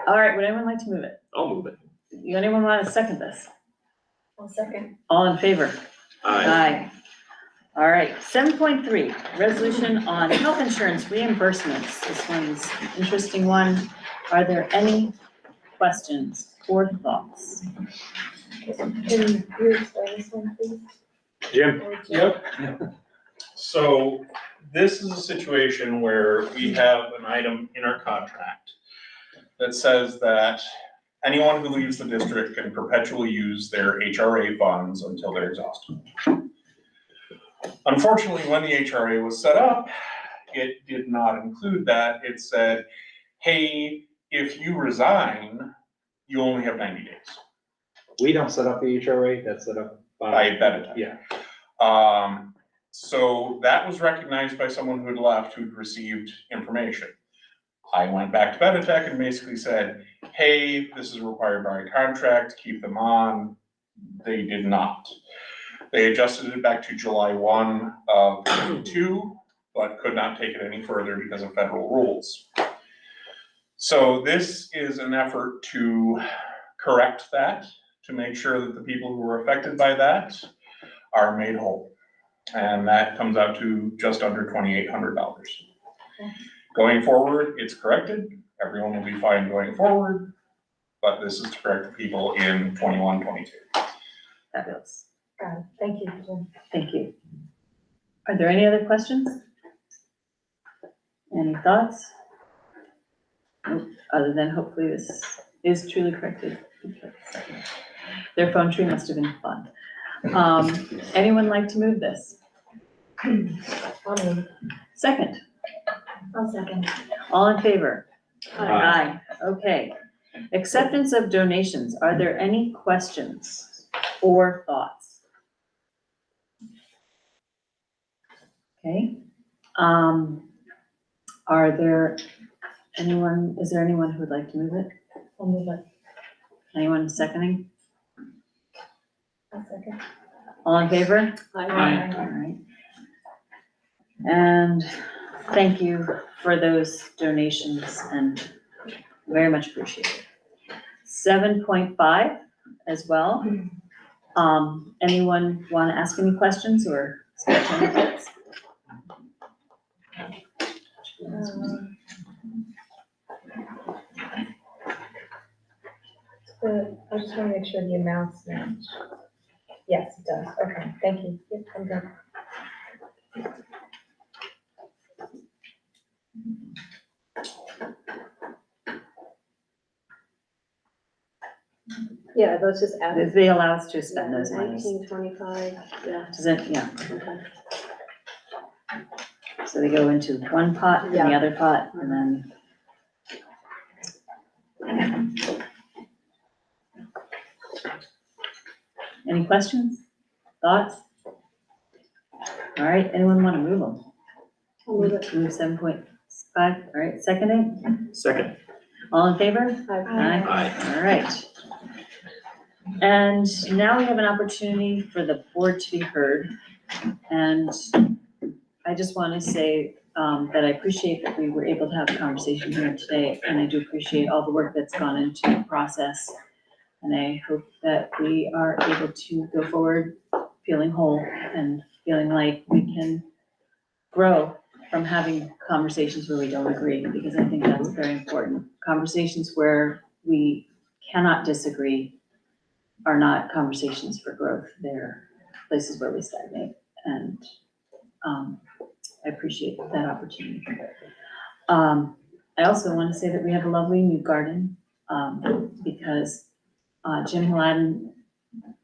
All right, would anyone like to move it? I'll move it. Anyone want to second this? I'll second. All in favor? Aye. All right, 7.3, resolution on health insurance reimbursements. This one's an interesting one. Are there any questions or thoughts? Can you explain this one, please? Jim? Yep. So this is a situation where we have an item in our contract that says that anyone who leaves the district can perpetually use their HRA funds until they're exhausted. Unfortunately, when the HRA was set up, it did not include that. It said, hey, if you resign, you only have 90 days. We don't set up the HRA, that's set up By Benetech. Yeah. So that was recognized by someone who had left, who'd received information. I went back to Benetech and basically said, hey, this is required by contract, keep them on. They did not. They adjusted it back to July 1 of 22, but could not take it any further because of federal rules. So this is an effort to correct that, to make sure that the people who were affected by that are made whole. And that comes out to just under $2,800. Going forward, it's corrected. Everyone will be fine going forward, but this is to correct the people in 21, 22. Fabulous. Got it. Thank you, Jim. Thank you. Are there any other questions? Any thoughts? Nope. Other than hopefully this is truly corrected. Their phone tree must have been fun. Anyone like to move this? I'll move. Second, I'll second. all in favor? Aye. Okay. Acceptance of donations. Are there any questions or thoughts? Okay. Are there anyone, is there anyone who would like to move it? I'll move it. Anyone seconding? I'll second. All in favor? I All right. And thank you for those donations and very much appreciated. 7.5 as well. Anyone want to ask any questions or speak to any thoughts? I just want to make sure the amounts match. Yes, it does. Okay, thank you. Yep, I'm done. Yeah, those just added. They allow us to spend those monies. 1925, yeah. Does it, yeah, Okay. so they go into one pot and the Yeah. other pot and then. Any questions, thoughts? All right, anyone want to move them? I'll move it. Move 7.5, all right, seconding, Second. all in favor? Aye. Aye. All right. And now we have an opportunity for the board to be heard. And I just want to say that I appreciate that we were able to have a conversation here today. And I do appreciate all the work that's gone into the process. And I hope that we are able to go forward feeling whole and feeling like we can grow from having conversations where we don't agree, because I think that's very important. Conversations where we cannot disagree are not conversations for growth. They're places where we stagnate. And I appreciate that opportunity. I also want to say that we have a lovely new garden because Jim Gladden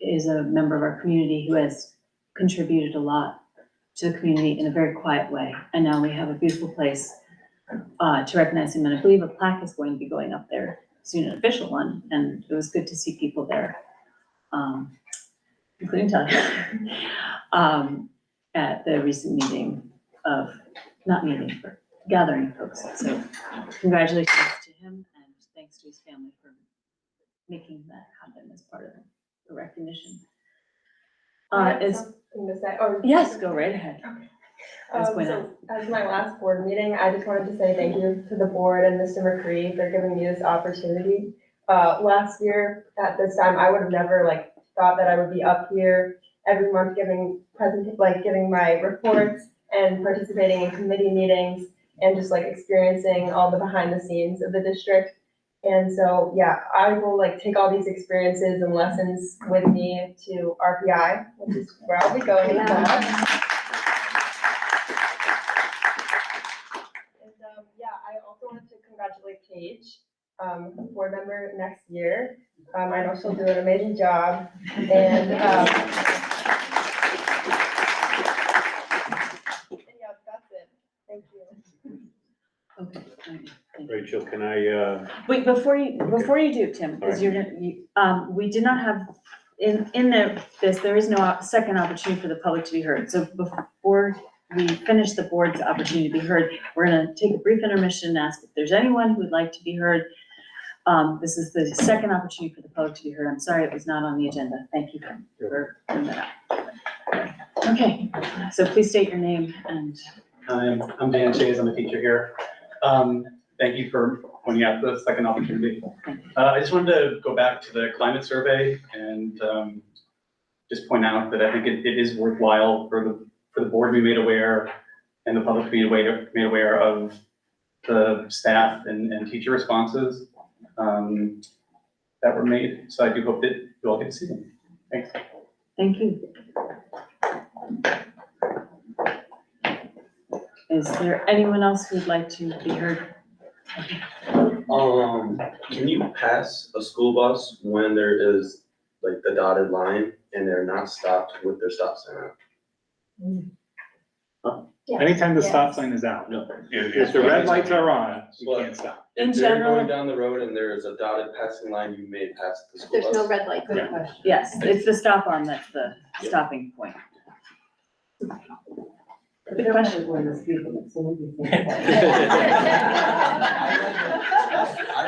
is a member of our community who has contributed a lot to the community in a very quiet way. And now we have a beautiful place to recognize him, and I believe a plaque is going to be going up there soon, an official one, and it was good to see people there, including Tyler, at the recent meeting of, not meeting, but gathering folks. So congratulations to him, and thanks to his family for making that happen as part of the recognition. I have Is, something to say. Oh, yes, go right ahead. Ms. Quinn. So as my last board meeting, I just wanted to say thank you to the board and Mr. McCree for giving me this opportunity. Last year at this time, I would have never thought that I would be up here every month giving my reports and participating in committee meetings and just experiencing all the behind the scenes of the district. And so, yeah, I will take all these experiences and lessons with me to RPI, which is where I'll be going in fall. I also wanted to congratulate Paige, board member next year. I know she'll do an amazing job, and yeah, that's it. Thank you. Okay, thank you. Rachel, can I, Wait, before you do, Tim, because you're gonna, we did not have, there is no second opportunity for the public to be heard. So before we finish the board's opportunity to be heard, we're gonna take a brief intermission and ask if there's anyone who would like to be heard. This is the second opportunity for the public to be heard. I'm sorry it was not on the agenda. Thank you for bringing that up. Okay, so please state your name and. I'm Dan Chase, I'm a teacher here. Thank you for pointing out the second opportunity. I just wanted to go back to the climate survey and just point out that I think it is worthwhile for the board to be made aware and the public to be made aware of the staff and teacher responses that were made. So I do hope that you all get to see them. Thanks. Thank you. Is there anyone else who'd like to be heard? Can you pass a school bus when there is the dotted line and they're not stopped with their stop sign out? Anytime the stop sign is out. No. If the red lights are on, you can't stop. In If they're general- going down the road and there is a dotted passing line, you may pass the school bus. There's no red light. Yes, it's the stop arm that's the stopping point. Good question. I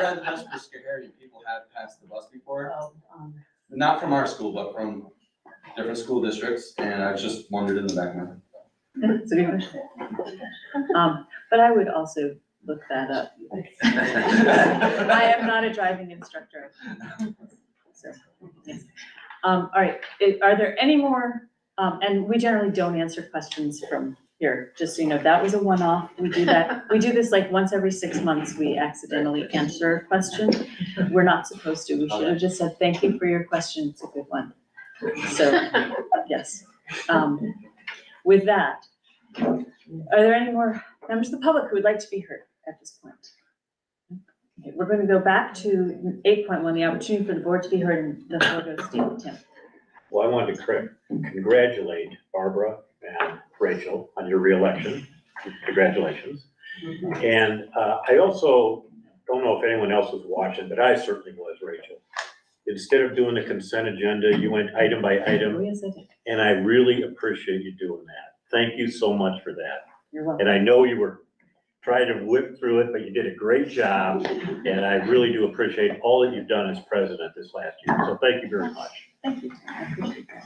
read the bus for scary. People have passed the bus before, not from our school, but from different school districts, and I just wondered in the back of my head. It's a good question. But I would also look that up. I am not a driving instructor. So, yes. All right, are there any more, and we generally don't answer questions from here, just so you know, that was a one-off. We do that, we do this once every 6 months, we accidentally answer a question. We're not supposed to, we should have just said, thank you for your question, it's a good one. So, yes. With that, are there any more members of the public who would like to be heard at this point? Okay, we're going to go back to 8.1, the opportunity for the board to be heard, and the floor goes to Tim. well, I wanted to congratulate Barbara and Rachel on your reelection. Congratulations. And I also don't know if anyone else was watching, but I certainly was, Rachel. Instead of doing the consent agenda, you went item by Oh, item, yes, I did. and I really appreciate you doing that. Thank you so much for that. You're welcome. And I know you were trying to whip through it, but you did a great job. And I really do appreciate all that you've done as president this last year. So thank you very much. Thank you. I appreciate that.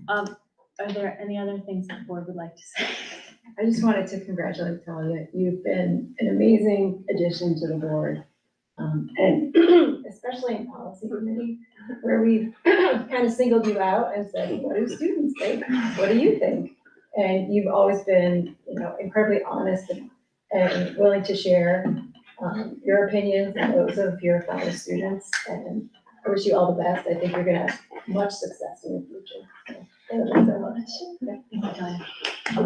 Are there any other things the board would like to say? I just wanted to congratulate Talia. You've been an amazing addition to the board. And especially in policy committee, where we've kind of singled you out and said, what do students think? What do you think? And you've always been, incredibly honest and willing to share your opinions and those of your fellow students. And I wish you all the best. I think you're gonna have much success in the future. So, thank you so much. Thank you, Talia.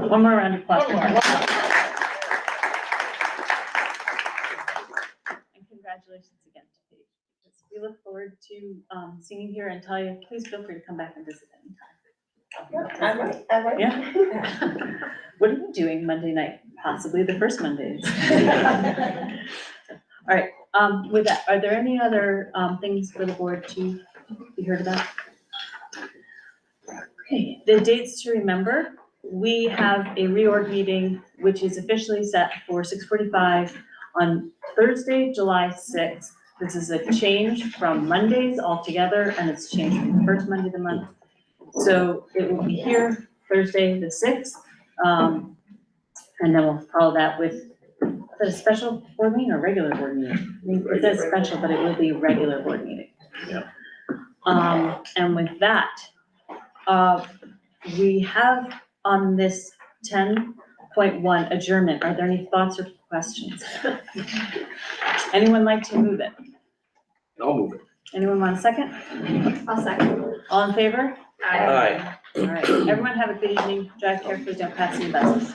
One more round of applause. And congratulations again to Paige. We look forward to seeing you here, and Talia, please feel free to come back and visit anytime. I like. Yeah. What are you doing Monday night? Possibly the first Mondays. All right, with that, are there any other, things for the board to be heard about? Okay, the dates to remember, we have a reorg meeting, which is officially set for 6:45 on Thursday, July 6th. This is a change from Mondays altogether, and it's changed from the first Monday of the month. So it will be here Thursday, the 6th. And then we'll follow that with a special board meeting or regular board meeting. I mean, it says special, but it will be a regular board meeting. Yeah. And with that, we have on this 10.1 adjournment, are there any thoughts or questions? Anyone like to move it? I'll move it. Anyone want a second? I'll second. All in favor? Aye. All right, everyone have a good evening. Drive carefully, don't pass any buses.